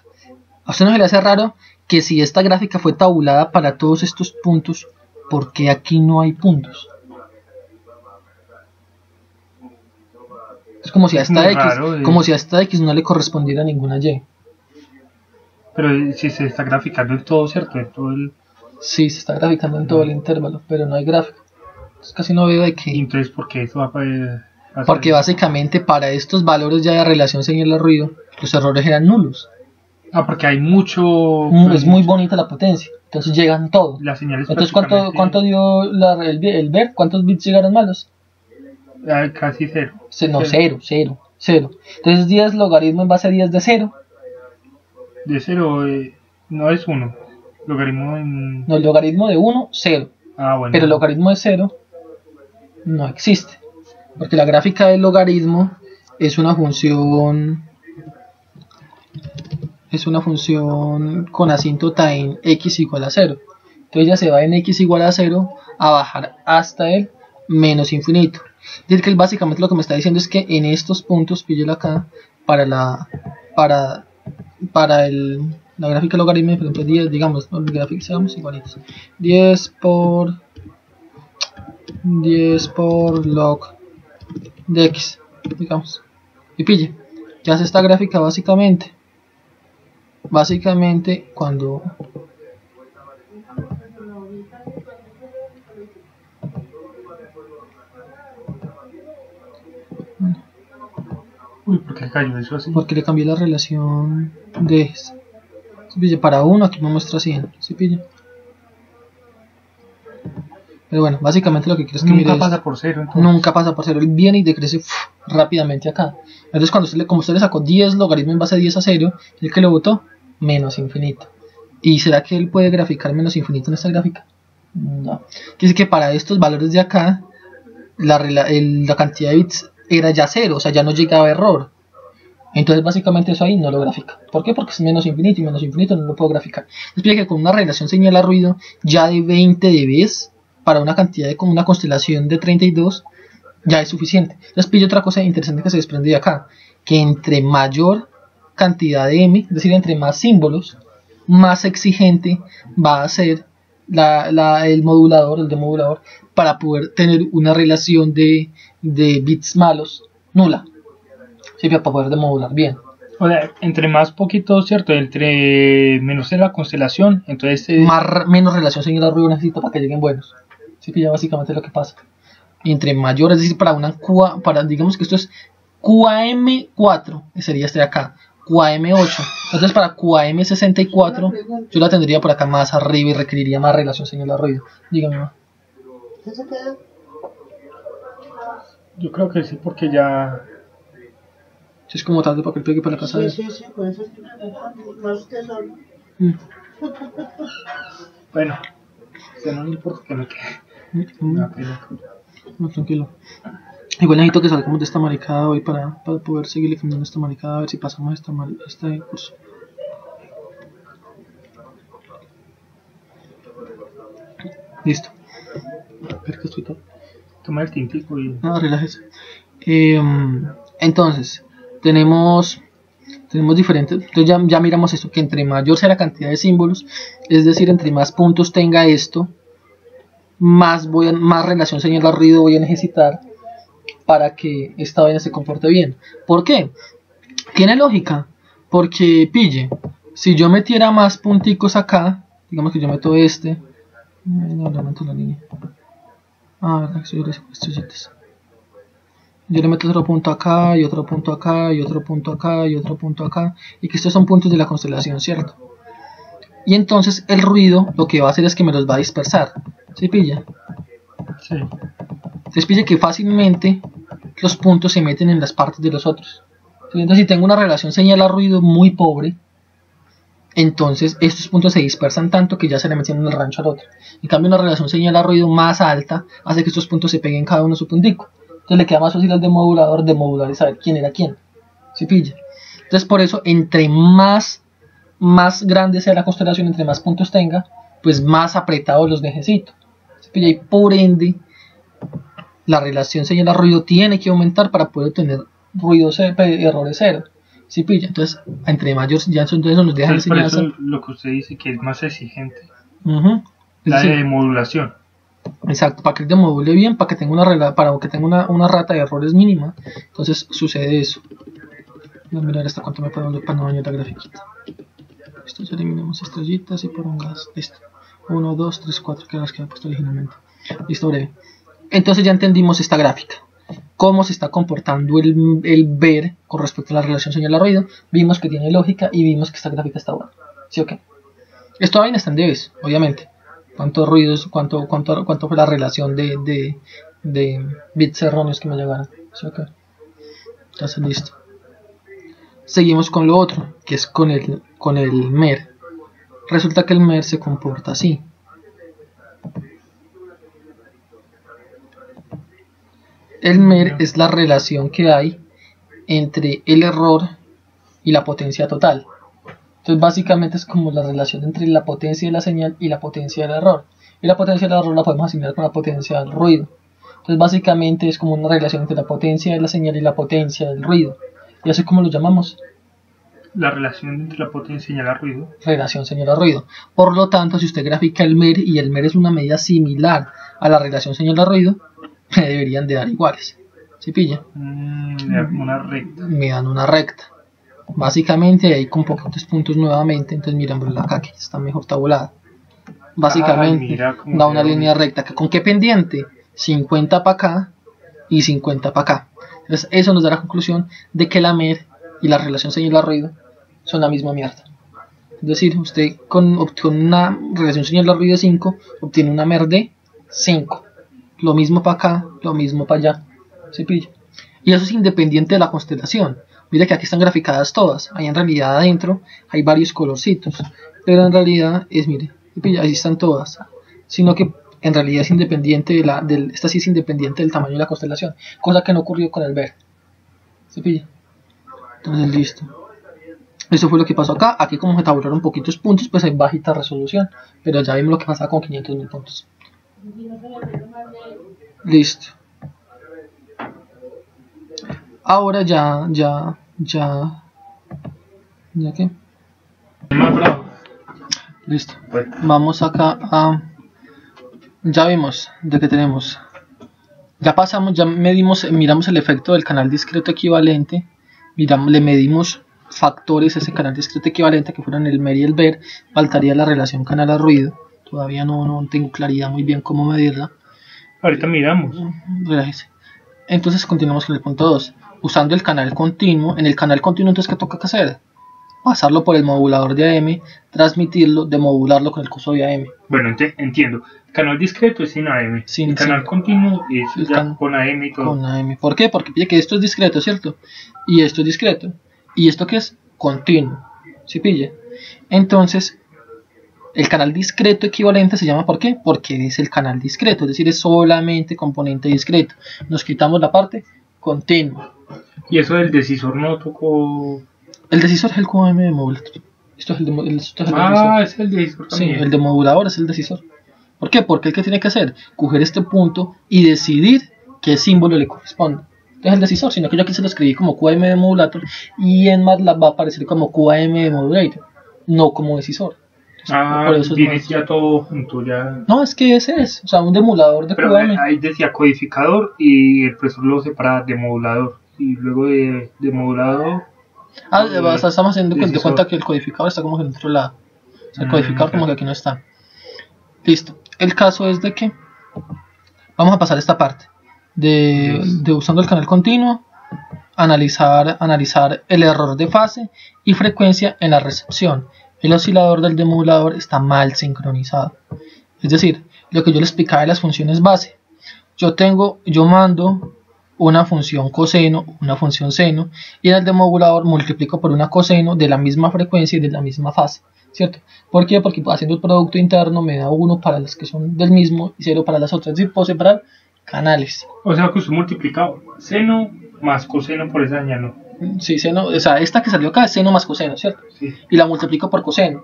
¿A usted no se le hace raro que si esta gráfica fue tabulada para todos estos puntos, ¿por qué aquí no hay puntos? Es como si a esta muy X, raro, como si a esta X no le correspondiera ninguna Y. Pero si se está graficando en todo, ¿cierto? En todo el... Sí, se está graficando en todo el intervalo, pero no hay gráfica. Entonces casi no veo de qué. Entonces, ¿por qué eso va a Porque básicamente para estos valores ya de relación señal-ruido, los errores eran nulos. Ah, porque hay mucho... Es muy bonita la potencia, entonces llegan todos. Las señales Entonces, prácticamente- ¿cuánto dio el ver? ¿Cuántos bits llegaron malos? Casi cero. No, cero. Entonces 10 logaritmo en base a 10 de 0. De cero no es 1. Logaritmo en... No, el logaritmo de 1, 0. Ah, bueno. Pero el logaritmo de 0 no existe. Porque la gráfica del logaritmo es una función con asíntota en x igual a 0. Entonces ya se va en x igual a 0 a bajar hasta el menos infinito. Es decir, que él básicamente lo que me está diciendo es que en estos puntos, píllelo acá, para la gráfica logaritmo, por ejemplo, 10, digamos, no, gráfica, seamos igualitos. 10 por log de x, digamos. Y pille, ¿qué hace esta gráfica básicamente? Básicamente cuando Uy, ¿por qué cayó eso así? porque le cambié la relación de ejes. ¿Se pilla? Para 1 aquí me muestra 100. ¿Se pilla? Pero bueno, básicamente lo que quiero es que Nunca mire pasa por cero, entonces. nunca pasa por 0. Él viene y decrece rápidamente acá. Entonces como usted le sacó 10 logaritmos en base a 10 a 0, el que lo votó, menos infinito. ¿Y será que él puede graficar menos infinito en esta gráfica? No. Quiere decir que para estos valores de acá, la cantidad de bits era ya 0, o sea, ya no llegaba error. Entonces básicamente eso ahí no lo grafica. ¿Por qué? Porque es menos infinito y menos infinito no lo puedo graficar. Explica que con una relación señal a ruido ya de 20 dB para una cantidad con una constelación de 32 ya es suficiente. Entonces pille otra cosa interesante que se desprende de acá, que entre mayor cantidad de m, es decir, entre más símbolos, más exigente va a ser el demodulador para poder tener una relación de bits malos nula. Sí, para poder demodular bien. O sea, entre más poquito, ¿cierto? Entre menos en la constelación, entonces... Menos relación señal a ruido necesito para que lleguen buenos. Sí, que ya básicamente es lo que pasa. Y entre mayor, es decir, digamos que esto es QAM4, sería este de acá, QAM8. Entonces para QAM64 yo la tendría por acá más arriba y requeriría más relación señal a ruido. Dígame, ma. ¿Qué se queda? Yo creo que sí, porque ya... Si es como tarde para que el pegue para la casa de... Sí, por eso estoy preguntando. Más usted solo. Bueno, o no me importa que me quede. No, tranquilo. Igual necesito que salgamos de esta maricada hoy para poder seguirle cambiando esta maricada, a ver si pasamos este curso. Listo. Espera que estoy todo. Toma el tintico y... No, relájese. Entonces, tenemos diferentes. Entonces ya miramos esto, que entre mayor sea la cantidad de símbolos, es decir, entre más puntos tenga esto, más relación señal a ruido voy a necesitar para que esta vaina se comporte bien. ¿Por qué? Tiene lógica, porque pille, si yo metiera más punticos acá, digamos que yo meto este, no meto la línea. Verdad que soy estrellitas. Yo le meto otro punto acá, y otro punto acá, y otro punto acá, y otro punto acá, y que estos son puntos de la constelación, ¿cierto? Y entonces el ruido lo que va a hacer es que me los va a dispersar. ¿Sí pilla? Sí. Entonces pilla que fácilmente los puntos se meten en las partes de los otros. Entonces si tengo una relación señal a ruido muy pobre, entonces estos puntos se dispersan tanto que ya se le metieron el rancho al otro. En cambio, una relación señal-ruido más alta hace que estos puntos se peguen cada uno a su puntico. Entonces le queda más fácil al demodulador demodular y saber quién era quién. ¿Sí pilla? Entonces por eso, entre más grande sea la constelación, entre más puntos tenga, pues más apretados los necesito. ¿Sí pilla? Y por ende, la relación señal-ruido tiene que aumentar para poder tener errores cero. ¿Sí pilla? Entonces, entre mayores, ya entonces nos deja Entonces, por enseñanza. eso lo que usted dice que es más exigente, Ujú. Es la decir, de modulación. exacto, para que él demodule bien, para que tenga una rata de errores mínima. Entonces sucede eso. Voy a mirar hasta cuánto me puede para no dañar la grafiquita. Esto ya eliminamos estrellitas y por un gas. Listo. 1, 2, 3, 4, que las que había puesto originalmente. Listo, breve. Entonces ya entendimos esta gráfica. Cómo se está comportando el ver con respecto a la relación señal-ruido. Vimos que tiene lógica y vimos que esta gráfica está buena. ¿Sí o qué? Esto vaina está en debes, obviamente. ¿Cuántos ruidos, cuánto fue la relación de bits erróneos que me llegaron? ¿Sí o qué? Entonces listo. Seguimos con lo otro, que es con el MER. Resulta que el MER se comporta así. El MER es la relación que hay entre el error y la potencia total. Entonces básicamente es como la relación entre la potencia de la señal y la potencia del error. Y la potencia del error la podemos asignar con la potencia del ruido. Entonces básicamente es como una relación entre la potencia de la señal y la potencia del ruido. Y así como lo llamamos. La relación entre la potencia y señal a ruido. Relación señal-ruido. Por lo tanto, si usted grafica el MER y el MER es una medida similar a la relación señal-ruido, me deberían de dar iguales. ¿Sí pilla? Una recta. Me dan una recta. Básicamente ahí con poquitos puntos nuevamente. Entonces miren acá que está mejor tabulada. Básicamente mira cómo da una quedó línea bien. recta. ¿Con qué pendiente? 50 para acá y 50 para acá. Entonces eso nos da la conclusión de que la MER y la relación señal-ruido son la misma mierda. Es decir, usted con una relación señal-ruido de 5 obtiene una MER de 5. Lo mismo para acá, lo mismo para allá. ¿Se pilla? Y eso es independiente de la constelación. Mira que aquí están graficadas todas. Ahí en realidad adentro hay varios colorcitos. Pero en realidad es, mire, ¿se pilla? Ahí están todas. Sino que en realidad es independiente esta sí es independiente del tamaño de la constelación. Cosa que no ocurrió con el ver. ¿Se pilla? Entonces listo. Eso fue lo que pasó acá. Aquí como se tabularon poquitos puntos, pues hay bajita resolución. Pero ya vimos lo que pasaba con 500.000 puntos. Listo. Ahora ya qué. Más bravo. Listo. Bueno, Vamos acá a. Ya vimos de que tenemos. Ya pasamos, ya miramos el efecto del canal discreto equivalente. Le medimos factores a ese canal discreto equivalente que fueron el MER y el VER. Faltaría la relación canal a ruido. Todavía no tengo claridad muy bien cómo medirla. ahorita miramos. Relájese. Entonces continuamos con el punto 2. Usando el canal continuo. En el canal continuo entonces ¿qué toca que hacer? Pasarlo por el modulador de AM, transmitirlo, demodularlo con el curso de AM. Bueno, entiendo. El canal discreto es sin AM. Sin- el canal sin- continuo es el ya con AM y todo. Con AM. ¿Por qué? Porque pilla que esto es discreto, ¿cierto? Y esto es discreto. ¿Y esto qué es? Continuo. ¿Sí pilla? Entonces, el canal discreto equivalente se llama ¿por qué? Porque es el canal discreto, es decir, es solamente componente discreto. Nos quitamos la parte continua. Y eso del decisor no tocó. El decisor es el QAM de modulador. Esto es el decisor. Es el decisor Sí, también. el demodulador es el decisor. ¿Por qué? Porque el que tiene que hacer, coger este punto y decidir qué símbolo le corresponde. Entonces el decisor, sino que yo aquí se lo escribí como QAM de modulator y en MATLAB va a aparecer como QAM de modulator, no como decisor. Por eso es viene más- ya todo junto ya. No, es que ese es, o sea, un demodulador de Pero QAM. ahí decía codificador y el profesor lo separa de modulador. Y luego de modulador. O sea, estamos haciendo de decisor. cuenta que el codificador está como que en otro lado. O sea, el codificador ok. como que aquí no está. Listo. El caso es de que vamos a pasar esta parte de usando el canal continuo, analizar el error de fase y frecuencia en la recepción. El oscilador del demodulador está mal sincronizado. Es decir, lo que yo le explicaba de las funciones base. Yo mando una función coseno, una función seno, y en el demodulador multiplico por una coseno de la misma frecuencia y de la misma fase. ¿cierto? ¿Por qué? Porque haciendo el producto interno me da 1 para las que son del mismo y 0 para las otras. Es decir, puedo separar canales. O sea que usted multiplica seno más coseno por esa señal, ¿no? Sí, seno, o sea, esta que salió acá es seno más coseno, ¿cierto? Sí. Y la multiplico por coseno.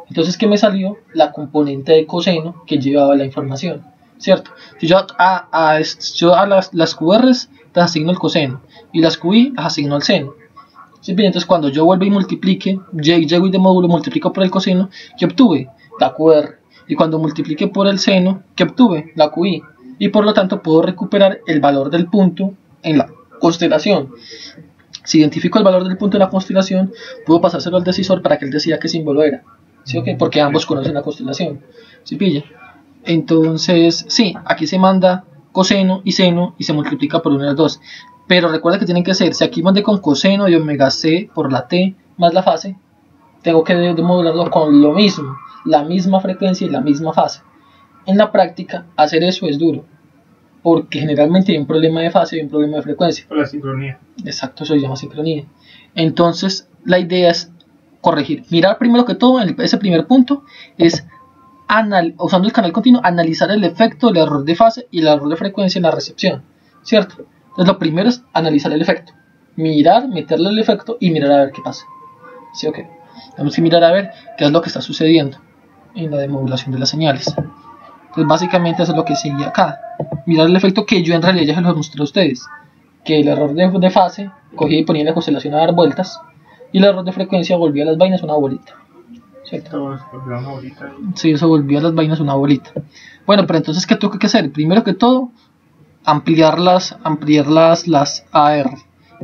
Entonces, ¿qué me salió? La componente de coseno que llevaba la información, ¿cierto? Si yo a las QRs las asigno el coseno y las QI las asigno el seno. ¿Sí? Entonces, cuando yo vuelvo y multiplique, llego y de módulo multiplico por el coseno, ¿qué obtuve? La QR. Y cuando multiplique por el seno, ¿qué obtuve? La QI. Y por lo tanto, puedo recuperar el valor del punto en la constelación. Si identifico el valor del punto de la constelación, puedo pasárselo al decisor para que él decida qué símbolo era. ¿Sí o qué? Porque ambos conocen la constelación. ¿Sí pilla? Entonces, sí, aquí se manda coseno y seno y se multiplica por 1 y las 2. Pero recuerda que tienen que ser, si aquí mandé con coseno de omega c por la t más la fase, tengo que modularlo con lo mismo, la misma frecuencia y la misma fase. En la práctica, hacer eso es duro, porque generalmente hay un problema de fase y un problema de frecuencia. Por la sincronía. Exacto, eso se llama sincronía. Entonces, la idea es corregir. Mirar primero que todo, ese primer punto es, usando el canal continuo, analizar el efecto del error de fase y el error de frecuencia en la recepción, ¿cierto? Entonces, lo primero es analizar el efecto. Mirar, meterle el efecto y mirar a ver qué pasa. ¿Sí o qué? Tenemos que mirar a ver qué es lo que está sucediendo en la demodulación de las señales. Entonces, básicamente eso es lo que sigue acá. Mirar el efecto que yo en realidad ya se los mostré a ustedes. Que el error de fase cogía y ponía la constelación a dar vueltas. Y el error de frecuencia volvía a las vainas una bolita. ¿Cierto? Sí, eso volvía a las vainas una bolita. Bueno, pero entonces, ¿qué tengo que hacer? Primero que todo, ampliar las AR.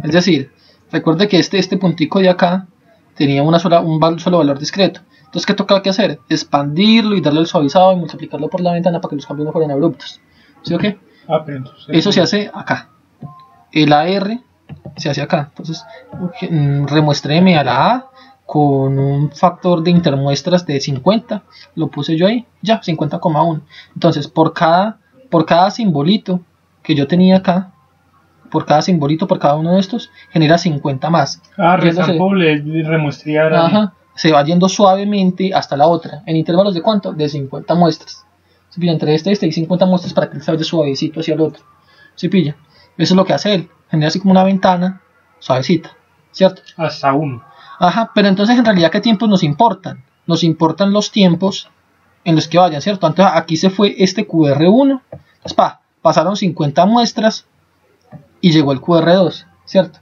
Es decir, recuerde que este puntico de acá tenía un solo valor discreto. Entonces, ¿qué toca que hacer? Expandirlo y darle el suavizado y multiplicarlo por la ventana para que los cambios no fueran abruptos. ¿Sí o qué? Pero entonces, eso se hace acá. El AR se hace acá. Entonces, remuéstreme a la A con un factor de intermuestras de 50. Lo puse yo ahí, ya, 50,1. Entonces, por cada simbolito que yo tenía acá, por cada simbolito, por cada uno de estos, genera 50 más. Resample, remuestrear. Ajá, se va yendo suavemente hasta la otra. ¿En intervalos de cuánto? De 50 muestras. ¿Se pilla? Entre este hay 50 muestras para que se vaya suavecito hacia el otro. ¿Se pilla? Eso es lo que hace él. Genera así como una ventana suavecita, ¿cierto? Hasta 1. Ajá, pero entonces en realidad, ¿qué tiempos nos importan? Nos importan los tiempos en los que vayan, ¿cierto? Entonces aquí se fue este QR1. Entonces, pasaron 50 muestras y llegó el QR2, ¿cierto?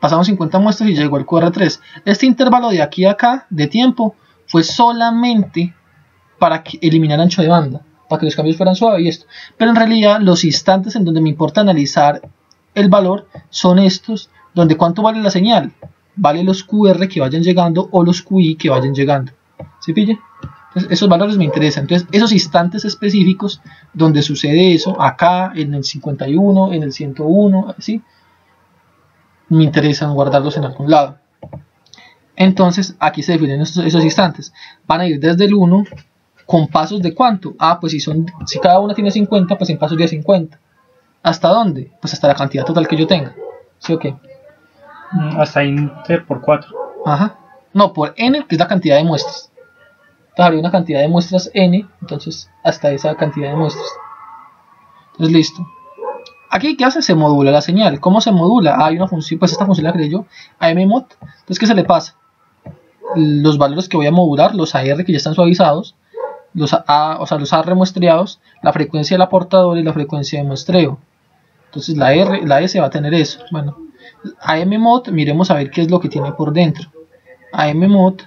Pasaron 50 muestras y llegó el QR3. Este intervalo de aquí a acá de tiempo fue solamente para eliminar ancho de banda, para que los cambios fueran suaves y esto. Pero en realidad los instantes en donde me importa analizar el valor son estos, donde cuánto vale la señal. Vale los QR que vayan llegando o los QI que vayan llegando. ¿Sí pilla? Entonces, esos valores me interesan. Entonces, esos instantes específicos donde sucede eso, acá, en el 51, en el 101, así, me interesan guardarlos en algún lado. Entonces, aquí se definen esos instantes. Van a ir desde el 1 con pasos de ¿cuánto? Pues si cada una tiene 50, pues en pasos de 50. ¿Hasta dónde? Pues hasta la cantidad total que yo tenga. ¿Sí o qué? Hasta inter por 4. Ajá. No, por n, que es la cantidad de muestras. Entonces habría una cantidad de muestras n, entonces hasta esa cantidad de muestras. Entonces listo. Aquí, ¿qué hace? Se modula la señal. ¿Cómo se modula? Hay una función, pues esta función la creé yo, AMMOD. Entonces, ¿qué se le pasa? Los valores que voy a modular, los AR que ya están suavizados, los A remuestreados, la frecuencia del aportador y la frecuencia de muestreo. Entonces la S va a tener eso. Bueno, AMMOD, miremos a ver qué es lo que tiene por dentro. AMMOD,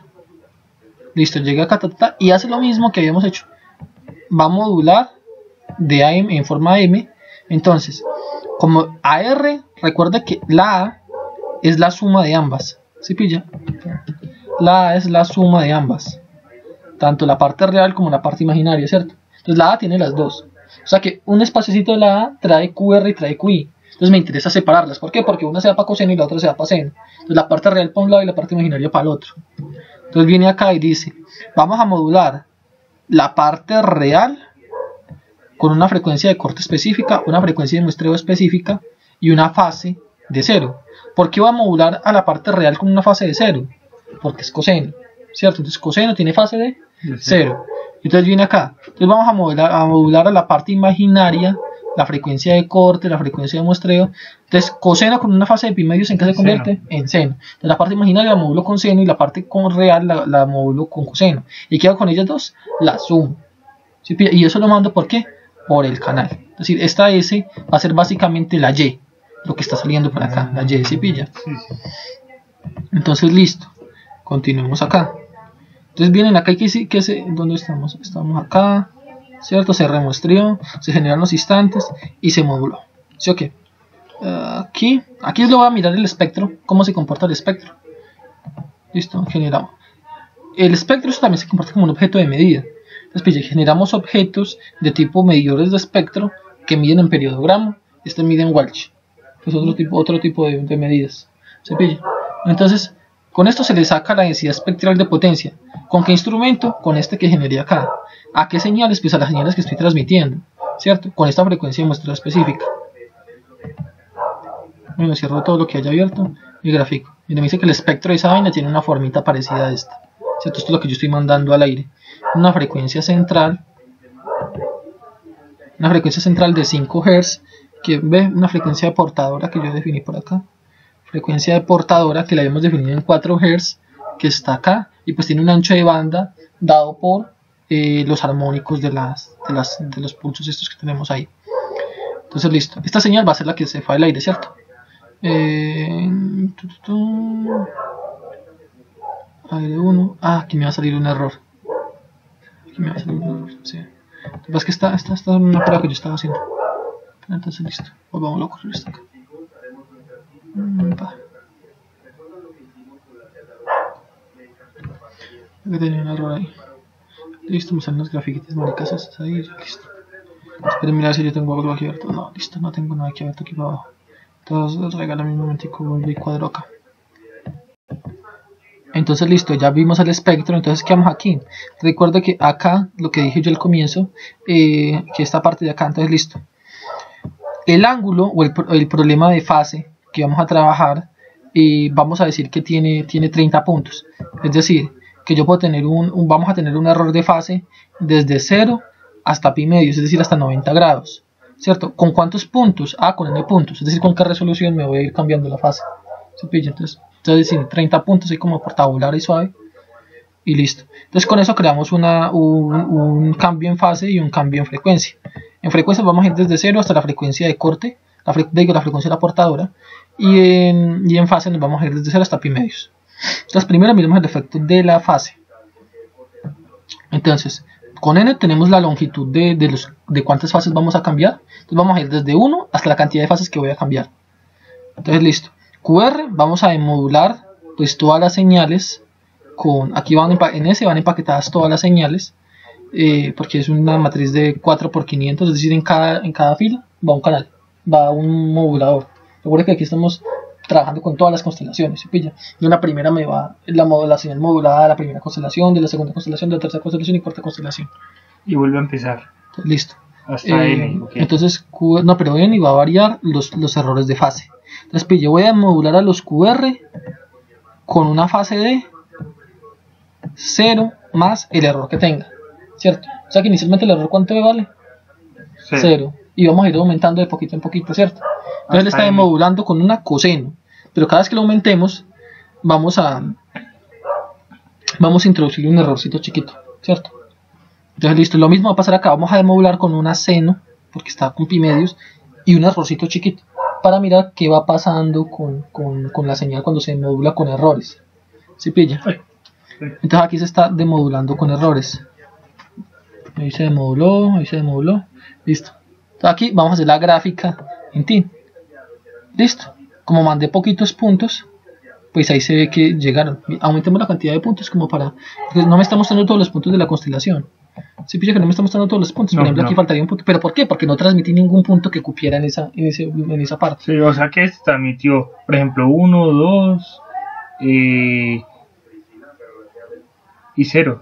listo, llega acá y hace lo mismo que habíamos hecho. Va a modular de AM en forma M. Entonces, como AR, recuerda que la A es la suma de ambas. ¿Sí pilla? La A es la suma de ambas, tanto la parte real como la parte imaginaria, ¿cierto? Entonces la A tiene las dos. O sea que un espaciocito de la A trae QR y trae QI. Entonces me interesa separarlas. ¿Por qué? Porque una se va para coseno y la otra se va para seno. Entonces la parte real para un lado y la parte imaginaria para el otro. Entonces viene acá y dice, vamos a modular la parte real con una frecuencia de corte específica, una frecuencia de muestreo específica y una fase de 0. ¿Por qué voy a modular a la parte real con una fase de 0? Porque es coseno. ¿cierto? Entonces coseno tiene fase de 0. Entonces viene acá. Entonces vamos a modular a la parte imaginaria, la frecuencia de corte, la frecuencia de muestreo. Entonces coseno con una fase de pi medios, ¿en qué se convierte? En seno. Entonces la parte imaginaria la modulo con seno y la parte real la modulo con coseno. ¿Y qué hago con ellas dos? La sumo. ¿Sí? Y eso lo mando ¿por qué? Por el canal. Es decir, esta S va a ser básicamente la Y, lo que está saliendo por acá, la Y, ¿sí pilla? Sí, sí. Entonces listo, continuemos acá. Entonces vienen acá y ¿dónde estamos? Estamos acá, ¿cierto? Se remuestreó, se generan los instantes y se moduló. ¿Sí o qué? Aquí lo voy a mirar el espectro, cómo se comporta el espectro. Listo, generamos. El espectro también se comporta como un objeto de medida. Entonces, generamos objetos de tipo medidores de espectro que miden en periodogramo. Este mide en Walsh. Es otro tipo de medidas. ¿Se pilla? Entonces, con esto se le saca la densidad espectral de potencia. ¿Con qué instrumento? Con este que generé acá. ¿A qué señales? Pues a las señales que estoy transmitiendo, ¿cierto? Con esta frecuencia de muestra específica. Bueno, cierro todo lo que haya abierto y gráfico. Y me dice que el espectro de esa vaina tiene una formita parecida a esta, ¿cierto? Esto es lo que yo estoy mandando al aire. Una frecuencia central de 5 Hz, que ve una frecuencia de portadora que yo definí por acá. Frecuencia de portadora que la habíamos definido en 4 Hz, que está acá, y pues tiene un ancho de banda dado por los armónicos de los pulsos estos que tenemos ahí. Entonces listo, esta señal va a ser la que se fue al aire, ¿cierto? Aire 1, aquí me va a salir un error. Sí. Es que esta es una prueba que yo estaba haciendo. Entonces listo, volvamos a correr esto acá. Que tenía un error ahí. Listo, me salen los grafiquitos maricasas ahí, listo. Esperen mirar si yo tengo algo aquí abierto. No, listo, no tengo nada aquí abierto aquí para abajo. Entonces regálame un momentico y cuadro acá. Entonces listo, ya vimos el espectro. Entonces ¿qué vamos aquí? Recuerda que acá, lo que dije yo al comienzo, que esta parte de acá, entonces listo. El ángulo o el problema de fase que vamos a trabajar, vamos a decir que tiene 30 puntos. Es decir, que yo puedo tener vamos a tener un error de fase desde 0 hasta pi medios, es decir, hasta 90 grados. ¿Cierto? ¿Con cuántos puntos? Con n puntos, es decir, con qué resolución me voy a ir cambiando la fase. ¿Se pilla? Entonces decir 30 puntos, así como por tabular y suave. Y listo. Entonces con eso creamos un cambio en fase y un cambio en frecuencia. En frecuencia vamos a ir desde 0 hasta la frecuencia de corte, la frecuencia de la portadora. Y en fase nos vamos a ir desde 0 hasta pi medios. Entonces primero miremos el efecto de la fase. Entonces, con n tenemos la longitud de cuántas fases vamos a cambiar. Entonces vamos a ir desde 1 hasta la cantidad de fases que voy a cambiar. Entonces listo. QR vamos a modular pues todas las señales. Aquí en S van empaquetadas todas las señales. Porque es una matriz de 4×500, es decir, en cada fila va un canal, va un modulador. Recuerda que aquí estamos trabajando con todas las constelaciones, ¿sí pilla? De una primera me va la señal modulada de la primera constelación, de la segunda constelación, de la tercera constelación y cuarta constelación. Y vuelve a empezar. Listo. Hasta N. Okay. Entonces, pero N va a variar los errores de fase. Entonces, pilla, voy a modular a los QR con una fase de 0 más el error que tenga, ¿cierto? O sea que inicialmente el error, ¿cuánto me vale? 0. Y vamos a ir aumentando de poquito en poquito, ¿cierto? Entonces le está modulando con una coseno. Pero cada vez que lo aumentemos, vamos a introducir un errorcito chiquito, ¿cierto? Entonces listo, lo mismo va a pasar acá. Vamos a modular con una seno, porque está con pi medios, y un errorcito chiquito, para mirar qué va pasando con la señal cuando se modula con errores. ¿Sí pilla? Entonces aquí se está demodulando con errores. Ahí se demoduló, listo. Entonces aquí vamos a hacer la gráfica en TIN. Listo. Como mandé poquitos puntos, pues ahí se ve que llegaron. Aumentemos la cantidad de puntos como para... Porque no me está mostrando todos los puntos de la constelación. Sí, pilla que no me está mostrando todos los puntos. Por ejemplo, aquí faltaría un punto. ¿Pero por qué? Porque no transmití ningún punto que cupiera en esa parte. Sí, o sea que este transmitió, por ejemplo, 1, 2 y 0.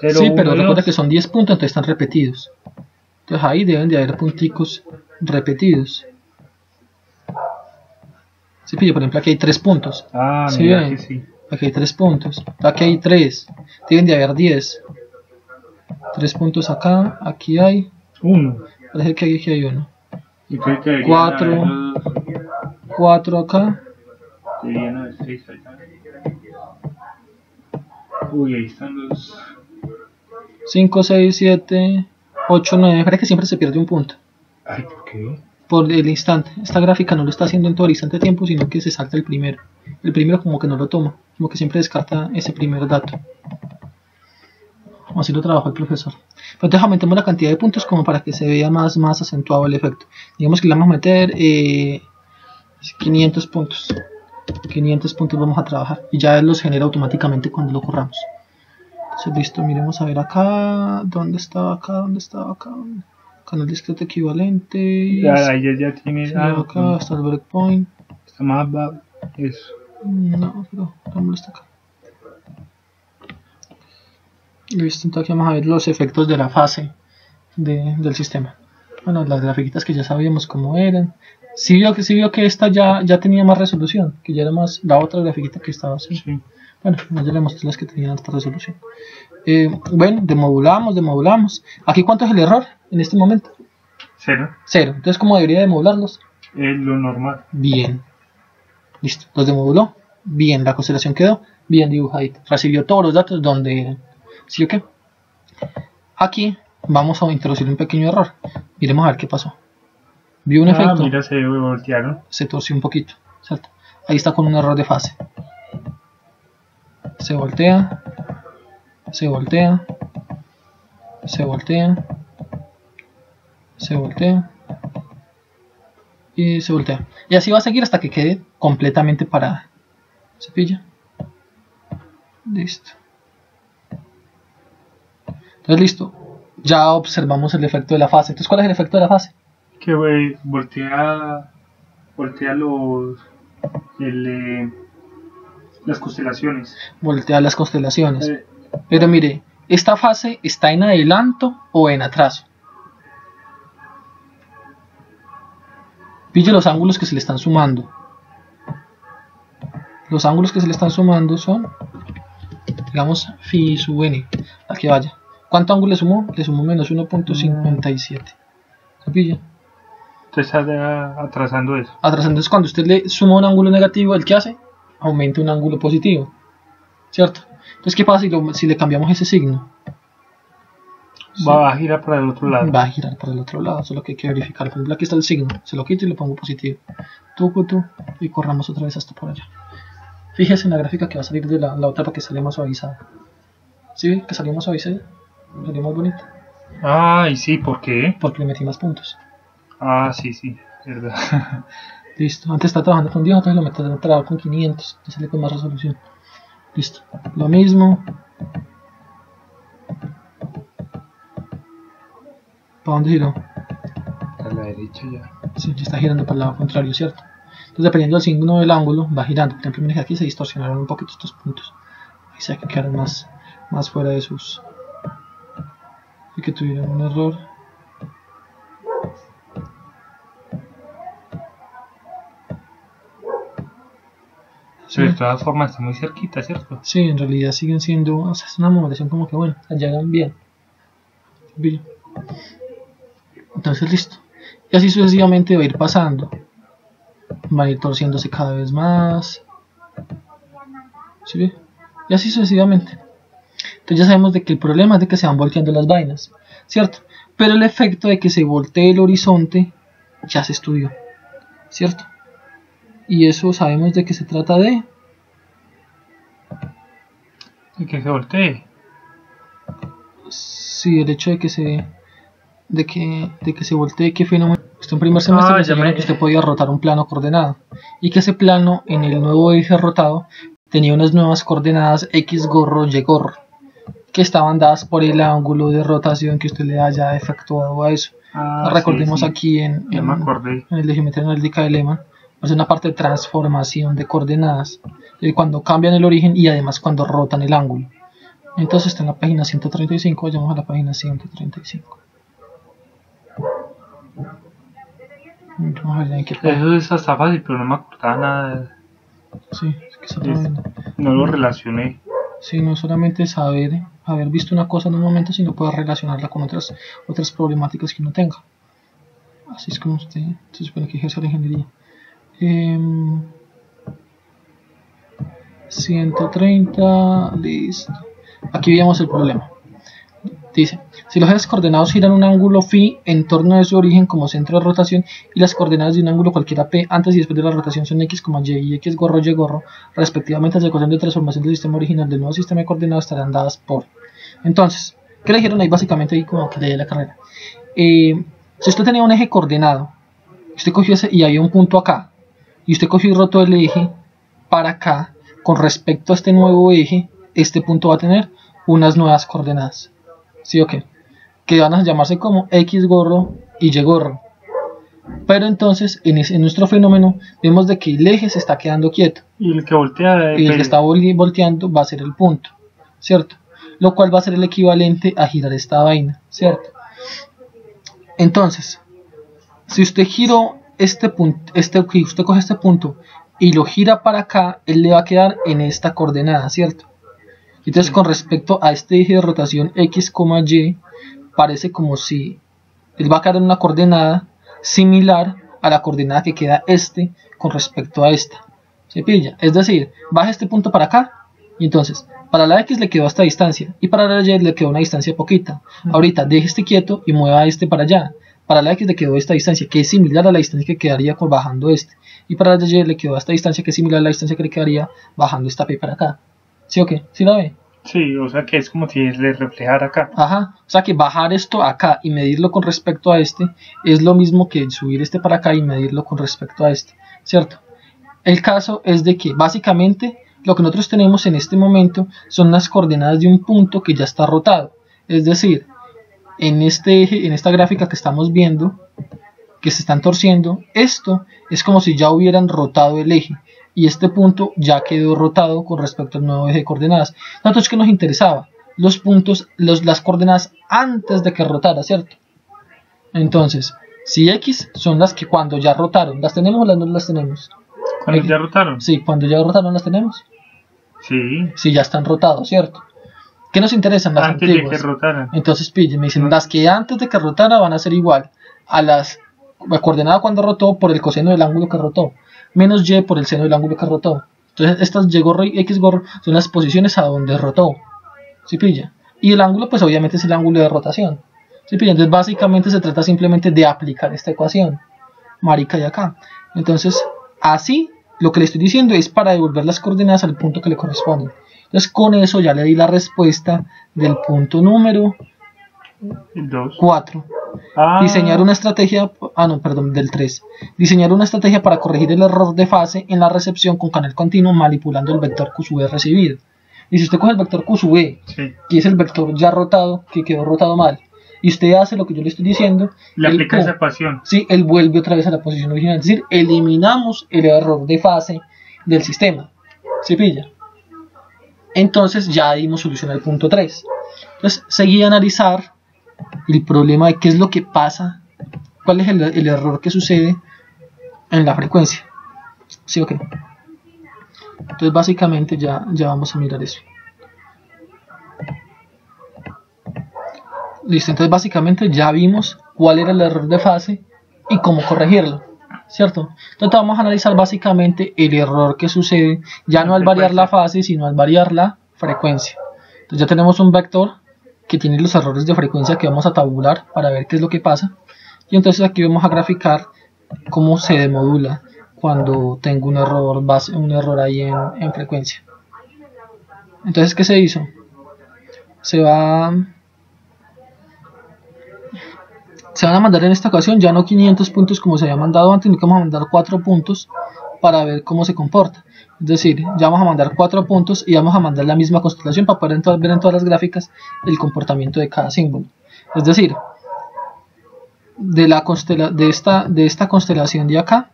Sí, pero recuerda que son 10 puntos, entonces están repetidos. Entonces ahí deben de haber punticos repetidos. Sí, pilla, por ejemplo, aquí hay 3 puntos. Ah, ¿Sí mira ven? que sí. Aquí hay 3 puntos. Aquí hay 3. Deben de haber 10. 3 puntos acá. Aquí hay. 1. Parece que aquí hay 1. Y creo que 4. 4 acá. deberían haber 6 allá. Uy, ahí están los... 5, 6, 7, 8, 9. Parece que siempre se pierde un punto. Ay, ¿por qué? Por el instante. Esta gráfica no lo está haciendo en todo el instante de tiempo, sino que se salta el primero. El primero como que no lo toma, como que siempre descarta ese primer dato. Así lo trabajó el profesor. Pero entonces aumentemos la cantidad de puntos como para que se vea más acentuado el efecto. Digamos que le vamos a meter 500 puntos. 500 puntos vamos a trabajar y ya los genera automáticamente cuando lo corramos. Entonces listo, miremos a ver acá. ¿Dónde estaba acá? ¿Dónde estaba acá? Canal discreto equivalente. Ya, ahí ya tiene... Sí, acá está el breakpoint. Está más bajo. Eso. No, pero ¿cómo está acá? Listo, entonces aquí vamos a ver los efectos de la fase del sistema. Bueno, las grafiquitas que ya sabíamos cómo eran. Sí vio que esta ya tenía más resolución, que ya era más la otra grafiquita que estaba así. Sí. Bueno, ya le mostré las que tenían alta resolución. Bueno, demodulamos. ¿Aquí cuánto es el error en este momento? 0. 0. Entonces, ¿cómo debería demodularlos? Es lo normal. Bien. Listo. Los demoduló. Bien. La constelación quedó bien dibujadita. Recibió todos los datos donde eran. ¿Sí o qué? Aquí vamos a introducir un pequeño error. Miremos a ver qué pasó. Vio un efecto. Mira, se voltearon. Se torció un poquito. ¿Cierto? Ahí está con un error de fase. Se voltea. Se voltea. Se voltea. Se voltea. Y se voltea. Y así va a seguir hasta que quede completamente parada. ¿Se pilla? Listo. Entonces listo. Ya observamos el efecto de la fase. Entonces, ¿cuál es el efecto de la fase? Que voltea las constelaciones. Voltea las constelaciones. Pero mire, ¿esta fase está en adelanto o en atraso? Pille los ángulos que se le están sumando. Los ángulos que se le están sumando son, digamos, phi sub n. A que vaya. ¿Cuánto ángulo le sumó? Le sumó menos 1.57. ¿Se pilla? Entonces está atrasando eso. Atrasando. Entonces, cuando usted le suma un ángulo negativo, ¿el qué hace? Aumenta un ángulo positivo. ¿Cierto? Entonces, ¿qué pasa si le cambiamos ese signo? Va a girar para el otro lado. Va a girar para el otro lado, solo que hay que verificar. Por ejemplo, aquí está el signo, se lo quito y le pongo positivo. Y corramos otra vez hasta por allá. Fíjese en la gráfica que va a salir de la otra para que salga más suavizada. ¿Sí ve que salió más suavizada? Salió más bonita. Ay, sí, ¿por qué? Porque le metí más puntos. Ah, sí, verdad. Listo, antes está trabajando con 10, entonces lo meto a trabajar con 500, entonces sale con más resolución. Listo, lo mismo. ¿Para dónde giró? A la derecha ya. Sí, ya está girando para el lado contrario, ¿cierto? Entonces, dependiendo del signo del ángulo, va girando. Por ejemplo, miren que aquí se distorsionaron un poquito estos puntos. Ahí se quedaron más fuera de sus... Y que tuvieron un error. Sí. De todas formas está muy cerquita, ¿cierto? Sí, en realidad siguen siendo... O sea, es una modulación como que bueno, llegan bien. Bien. Entonces listo. Y así sucesivamente va a ir pasando. Va a ir torciéndose cada vez más. ¿Sí ve? Y así sucesivamente. Entonces ya sabemos de que el problema es de que se van volteando las vainas, ¿cierto? Pero el efecto de que se voltee el horizonte ya se estudió, ¿cierto? Y eso sabemos de que se trata de... ¿Y que se voltee? Sí, el hecho de que se... De que se voltee, ¿qué fenómeno? Usted en primer semestre le enseñaron que usted podía rotar un plano coordenado. Y que ese plano, en el nuevo eje rotado, tenía unas nuevas coordenadas X gorro, Y gorro, que estaban dadas por el ángulo de rotación que usted le haya efectuado a eso. Recordemos, sí. Aquí en el de geometría analítica de Lehmann, es una parte de transformación de coordenadas, cuando cambian el origen y además cuando rotan el ángulo. Entonces está en la página 135, vayamos a la página 135. Eso es hasta fácil, pero no me acordaba nada. Sí, es que se está viendo. No lo relacioné. Sí, no solamente saber, haber visto una cosa en un momento, sino poder relacionarla con otras problemáticas que uno tenga. Así es como usted se supone que ejerce la ingeniería. 130, listo. Aquí veamos el problema. Dice, si los ejes coordenados giran un ángulo phi en torno de su origen como centro de rotación y las coordenadas de un ángulo cualquiera p antes y después de la rotación son x, y y x gorro y gorro, respectivamente, la ecuación de transformación del sistema original del nuevo sistema de coordenadas estarán dadas por. Entonces, ¿qué le dijeron ahí? Básicamente ahí como que leí la carrera. Si usted tenía un eje coordenado, usted cogió ese y había un punto acá, y usted cogió y rotó el eje para acá, con respecto a este nuevo eje, este punto va a tener unas nuevas coordenadas. ¿Sí o qué? Que van a llamarse como X gorro y Y gorro. Pero entonces, en nuestro fenómeno, vemos de que el eje se está quedando quieto. Y el que voltea Y el que está volteando va a ser el punto, ¿cierto? Lo cual va a ser el equivalente a girar esta vaina, ¿cierto? Entonces, si usted giró este punto, usted coge este punto y lo gira para acá, él le va a quedar en esta coordenada, ¿cierto? Entonces, con respecto a este eje de rotación X, Y, parece como si él va a quedar en una coordenada similar a la coordenada que queda este con respecto a esta. ¿Se pilla? Es decir, baja este punto para acá y entonces para la X le quedó esta distancia y para la Y le quedó una distancia poquita. Ahorita deje este quieto y mueva este para allá. Para la X le quedó esta distancia que es similar a la distancia que quedaría bajando este. Y para la Y le quedó esta distancia que es similar a la distancia que le quedaría bajando esta P para acá. ¿Sí o qué? ¿Sí la ve? Sí, o sea que es como si le reflejara acá. Ajá, o sea que bajar esto acá y medirlo con respecto a este es lo mismo que subir este para acá y medirlo con respecto a este, ¿cierto? El caso es de que básicamente lo que nosotros tenemos en este momento son las coordenadas de un punto que ya está rotado. Es decir, en este eje, en esta gráfica que estamos viendo, que se están torciendo, esto es como si ya hubieran rotado el eje. Y este punto ya quedó rotado con respecto al nuevo eje de coordenadas. Entonces, ¿qué nos interesaba? Los puntos, las coordenadas antes de que rotara, ¿cierto? Entonces, si X son las que cuando ya rotaron, ¿las tenemos o no las tenemos? ¿Cuando ya rotaron? Sí, cuando ya rotaron las tenemos. Sí. Sí, ya están rotados, ¿cierto? ¿Qué nos interesan? Las antes antiguas. De que rotaran. Entonces, me dicen, las que antes de que rotara van a ser igual a las coordenadas cuando rotó por el coseno del ángulo que rotó, menos y por el seno del ángulo que rotó. Entonces estas y gorro y x gorro son las posiciones a donde rotó. ¿Sí pilla? Y el ángulo pues obviamente es el ángulo de rotación. ¿Sí pilla? Entonces básicamente se trata simplemente de aplicar esta ecuación. Marica y acá. Entonces así lo que le estoy diciendo es para devolver las coordenadas al punto que le corresponde. Entonces con eso ya le di la respuesta del punto número 4. Diseñar una estrategia, del 3. Diseñar una estrategia para corregir el error de fase en la recepción con canal continuo manipulando el vector Q sub E recibido. Y si usted coge el vector Q sub E, sí, que es el vector ya rotado, que quedó rotado mal, y usted hace lo que yo le estoy diciendo, le aplica esa ecuación. Sí, él vuelve otra vez a la posición original. Es decir, eliminamos el error de fase del sistema. ¿Se pilla? Entonces ya dimos solución al punto 3. Entonces seguí a analizar el problema de qué es lo que pasa, cuál es el error que sucede en la frecuencia. ¿Sí o qué? Entonces básicamente ya vamos a mirar eso. Listo, entonces básicamente ya vimos cuál era el error de fase y cómo corregirlo, ¿cierto? Entonces vamos a analizar básicamente el error que sucede ya no al variar la fase, sino al variar la frecuencia. Entonces ya tenemos un vector que tiene los errores de frecuencia que vamos a tabular para ver qué es lo que pasa. Y entonces aquí vamos a graficar cómo se demodula cuando tengo un error ahí en frecuencia. Entonces, ¿qué se hizo? Se van a mandar en esta ocasión ya no 500 puntos como se había mandado antes, sino que vamos a mandar 4 puntos para ver cómo se comporta. Es decir, ya vamos a mandar 4 puntos y vamos a mandar la misma constelación para poder ver en todas las gráficas el comportamiento de cada símbolo. Es decir, de esta constelación de acá,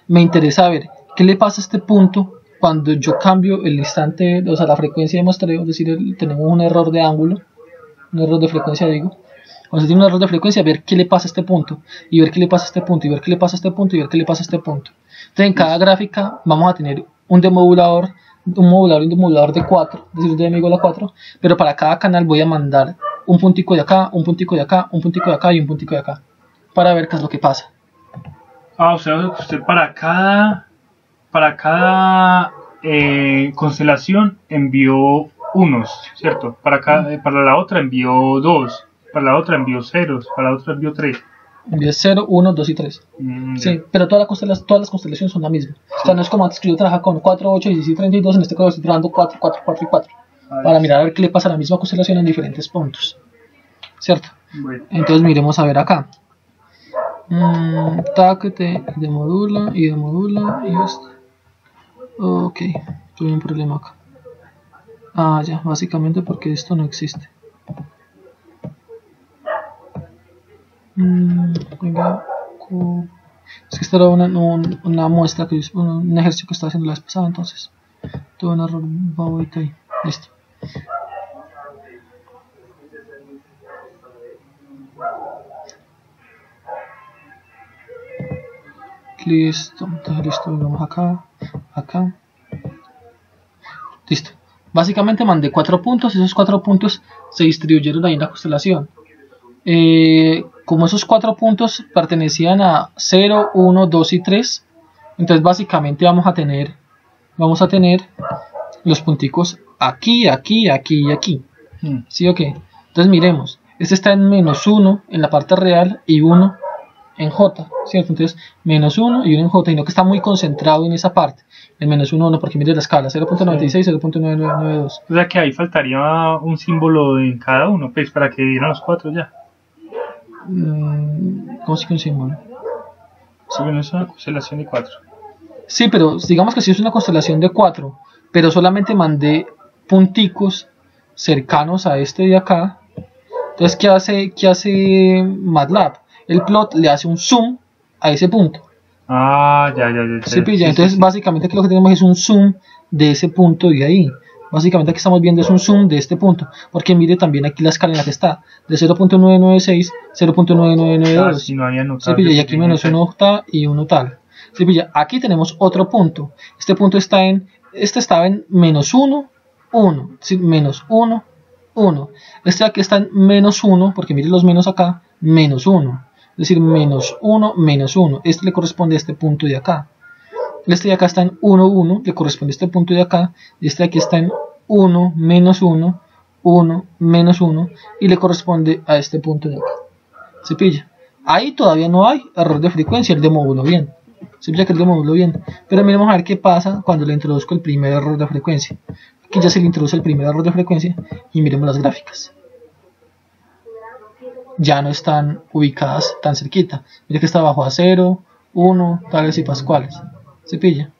me interesa ver qué le pasa a este punto cuando yo cambio el instante, o sea, la frecuencia de muestreo. Es decir, tenemos un error de ángulo, un error de frecuencia, digo. Cuando se tiene un error de frecuencia, ver qué le pasa a este punto, y ver qué le pasa a este punto, y ver qué le pasa a este punto, y ver qué le pasa a este punto. Entonces en cada gráfica vamos a tener un demodulador, un demodulador de 4, es decir, de m igual a 4, pero para cada canal voy a mandar un puntico de acá, un puntico de acá, un puntico de acá y un puntico de acá, para ver qué es lo que pasa. O sea, usted para cada constelación envió unos, ¿cierto? Para la otra envió 2, para la otra envió ceros, para la otra envió 3. Envía 0, 1, 2 y 3. Sí, pero todas las constelaciones son la misma. O sea, no es como antes que yo trabajaba con 4, 8, 16, 32, en este caso estoy trabajando 4, 4, 4 y 4. Para mirar a ver qué le pasa a la misma constelación en diferentes puntos. ¿Cierto? Bueno. Entonces miremos a ver acá. Táquete, demodula y esto. Ok, tuve un problema acá. Ah, ya, básicamente porque esto no existe. Venga, es que esta era una muestra, un ejercicio que estaba haciendo la vez pasada, entonces tuve un error babita ahí. Listo. Listo, entonces listo, vamos acá, acá. Listo. Básicamente mandé 4 puntos, esos 4 puntos se distribuyeron ahí en la constelación. Como esos 4 puntos pertenecían a 0, 1, 2 y 3, entonces básicamente vamos a tener los punticos aquí, aquí, aquí y aquí. ¿Sí o qué? Entonces miremos, este está en menos 1 en la parte real y 1 en J, ¿cierto? Entonces menos 1 y 1 en J, y no que está muy concentrado en esa parte, el menos 1, 1, porque mire la escala, 0.96, 0.9992. O sea que ahí faltaría un símbolo en cada uno, pues para que dieran los 4 ya. ¿Cómo se que un símbolo? Sí, bueno, es una constelación de 4. Sí, pero digamos que sí es una constelación de 4, pero solamente mandé punticos cercanos a este de acá. Entonces, ¿qué hace MATLAB? El plot le hace un zoom a ese punto. Ah, ya. ¿Se pilla? Entonces, básicamente aquí lo que tenemos es un zoom de ese punto de ahí. Básicamente aquí estamos viendo es un zoom de este punto, porque mire también aquí la escala en la que está, de 0.996, 0.9992. Si no había notado. ¿Se pilla? Y aquí menos 1 tal y 1 tal. ¿Se pilla? Aquí tenemos otro punto. Este punto está estaba en menos 1, 1, ¿sí? Menos 1, 1. Este aquí está en menos 1, porque mire los menos acá, menos 1. Es decir, menos 1, menos 1. Este le corresponde a este punto de acá. Este de acá está en 1, 1, le corresponde a este punto de acá. Y este de aquí está en 1, menos 1, 1, menos 1. Y le corresponde a este punto de acá. ¿Se pilla? Ahí todavía no hay error de frecuencia, el demódulo bien. Se pilla que el demódulo bien. Pero miremos a ver qué pasa cuando le introduzco el primer error de frecuencia. Aquí ya se le introduce el primer error de frecuencia y miremos las gráficas. Ya no están ubicadas tan cerquita. Mire que está bajo a 0, 1, tales y pascuales. ¿Se pilla?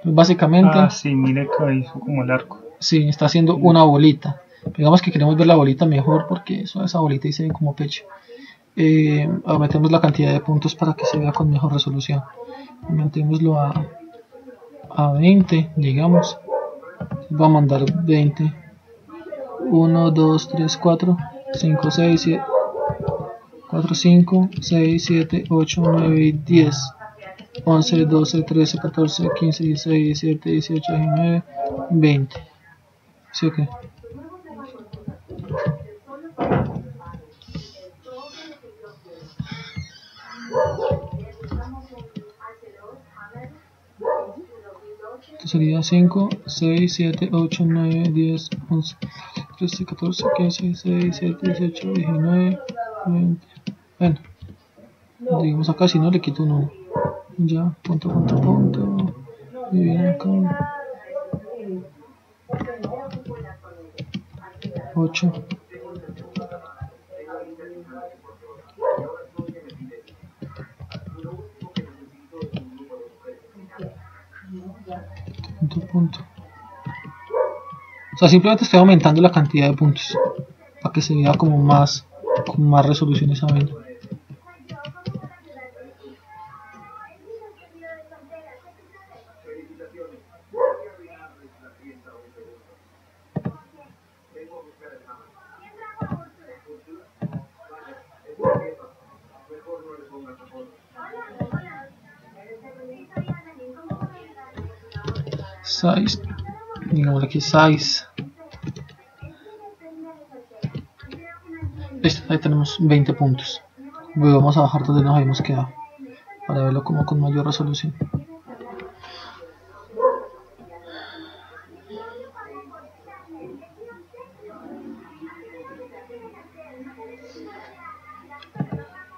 Pues básicamente... Ah, sí, mire que hizo como el arco. Sí, está haciendo una bolita. Digamos que queremos ver la bolita mejor porque esa bolita ahí se ve como pecho. Aumentemos la cantidad de puntos para que se vea con mejor resolución. Aumentémoslo a 20, digamos. Va a mandar 20. 1, 2, 3, 4, 5, 6, 7, 4, 5, 6, 7, 8, 9 y 10. 11, 12, 13, 14, 15, 16, 17, 18, 19, 20. ¿Sí o qué? Esto sería 5, 6, 7, 8, 9, 10, 11, 13, 14, 15, 16, 17, 18, 19, 20. Bueno, digamos acá, si no le quito un 1. Ya, punto. Y viene acá. 8. Punto. O sea, simplemente estoy aumentando la cantidad de puntos para que se vea como más, con más resolución esa vaina. Size, digamos aquí size. Listo, ahí tenemos 20 puntos. Luego vamos a bajar donde nos habíamos quedado para verlo como con mayor resolución.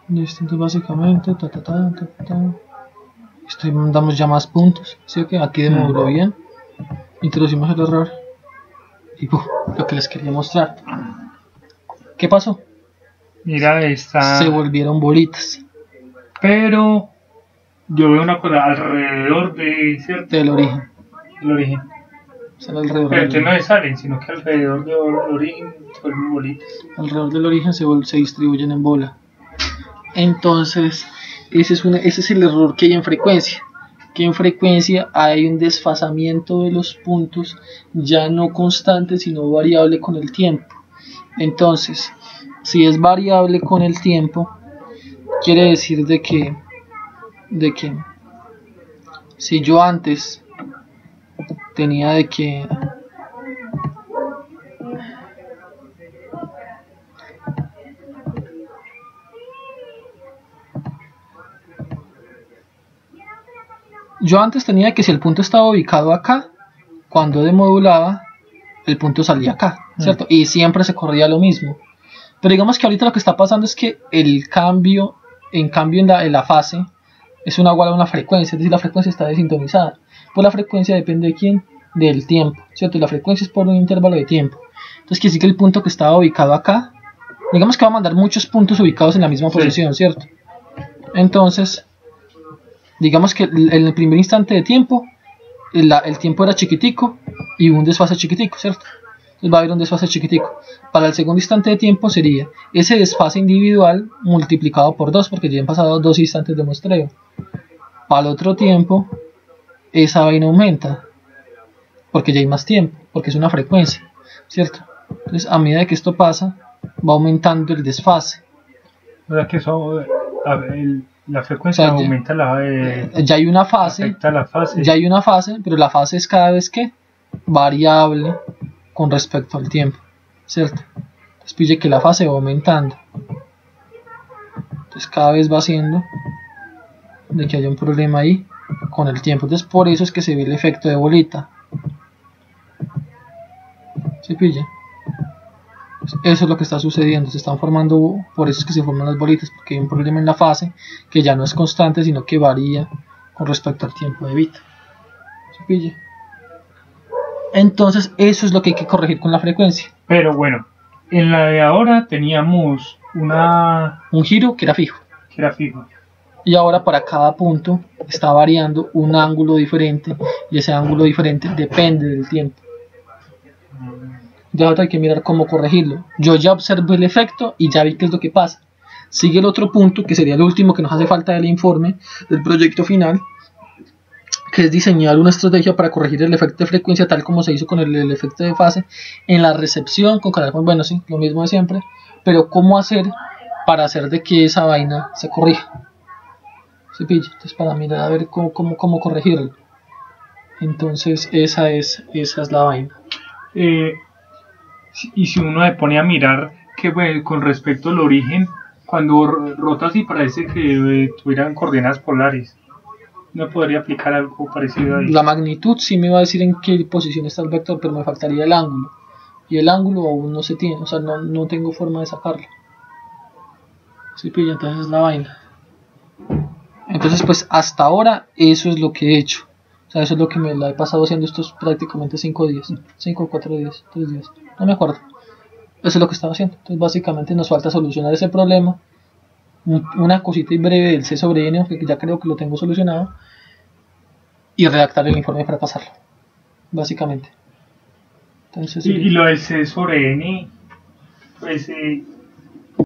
Listo, entonces básicamente damos ya más puntos, ¿sí? Que aquí de módulo bien, introducimos el error y lo que les quería mostrar. ¿Qué pasó? Mira, Se volvieron bolitas pero yo veo una cosa alrededor de cierto del origen. el origen. Son alrededor Pero del entonces no origen. se salen, sino que alrededor del origen se vuelven bolitas. Alrededor del origen se distribuyen en bola. Entonces, ese es el error que hay en frecuencia. Que en frecuencia hay un desfasamiento de los puntos, ya no constante, sino variable con el tiempo. Entonces, si es variable con el tiempo, quiere decir de que si yo antes tenía de que si el punto estaba ubicado acá, cuando demodulaba, el punto salía acá, ¿cierto? Y siempre se corría lo mismo. Pero digamos que ahorita lo que está pasando es que el cambio, en la fase, es igual a una frecuencia, es decir, la frecuencia está desintonizada. Pues la frecuencia depende de quién, del tiempo, ¿cierto? Y la frecuencia es por un intervalo de tiempo. Entonces quiere decir que el punto que estaba ubicado acá, digamos que va a mandar muchos puntos ubicados en la misma posición, ¿cierto? Entonces, digamos que en el primer instante de tiempo, el tiempo era chiquitico y un desfase chiquitico, ¿cierto? Entonces va a haber un desfase chiquitico. Para el segundo instante de tiempo sería ese desfase individual multiplicado por 2, porque ya han pasado 2 instantes de muestreo. Para el otro tiempo, esa vaina aumenta, porque ya hay más tiempo, porque es una frecuencia, ¿cierto? Entonces a medida que esto pasa, va aumentando el desfase. O sea que eso, la frecuencia aumenta ya hay una fase, afecta la fase. Ya hay una fase, pero la fase es cada vez que variable con respecto al tiempo, ¿cierto? Entonces pille que la fase va aumentando. Entonces cada vez va haciendo de que haya un problema ahí con el tiempo. Entonces por eso es que se ve el efecto de bolita. ¿Se pilla? Eso es lo que está sucediendo, se están formando, por eso es que se forman las bolitas, porque hay un problema en la fase que ya no es constante, sino que varía con respecto al tiempo de bit. ¿Se pilla? Entonces eso es lo que hay que corregir con la frecuencia. Pero bueno, en la de ahora teníamos un giro que era fijo. Y ahora para cada punto está variando un ángulo diferente, y ese ángulo diferente depende del tiempo. Ya hay que mirar cómo corregirlo. Yo ya observé el efecto y ya vi qué es lo que pasa. Sigue el otro punto, que sería el último que nos hace falta del informe del proyecto final, que es diseñar una estrategia para corregir el efecto de frecuencia tal como se hizo con el efecto de fase en la recepción con canal. Bueno, sí, lo mismo de siempre, pero cómo hacer para hacer de que esa vaina se corrija. ¿Se pilla? Entonces para mirar a ver cómo corregirlo. Entonces esa es la vaina. Y si uno se pone a mirar que con respecto al origen, cuando rota así parece que tuvieran coordenadas polares. ¿No podría aplicar algo parecido ahí? La magnitud sí me va a decir en qué posición está el vector, pero me faltaría el ángulo. Y el ángulo aún no se tiene, o sea, no tengo forma de sacarlo. ¿Sí pilla? Entonces es la vaina. Entonces pues hasta ahora eso es lo que he hecho. O sea, eso es lo que me la he pasado haciendo estos prácticamente 5 días. 5 o 4 días, 3 días. No me acuerdo. Eso es lo que estaba haciendo. Entonces básicamente nos falta solucionar ese problema. Una cosita y breve del C sobre N, que ya creo que lo tengo solucionado. Y redactar el informe para pasarlo. Básicamente. Entonces, y lo del C sobre N, pues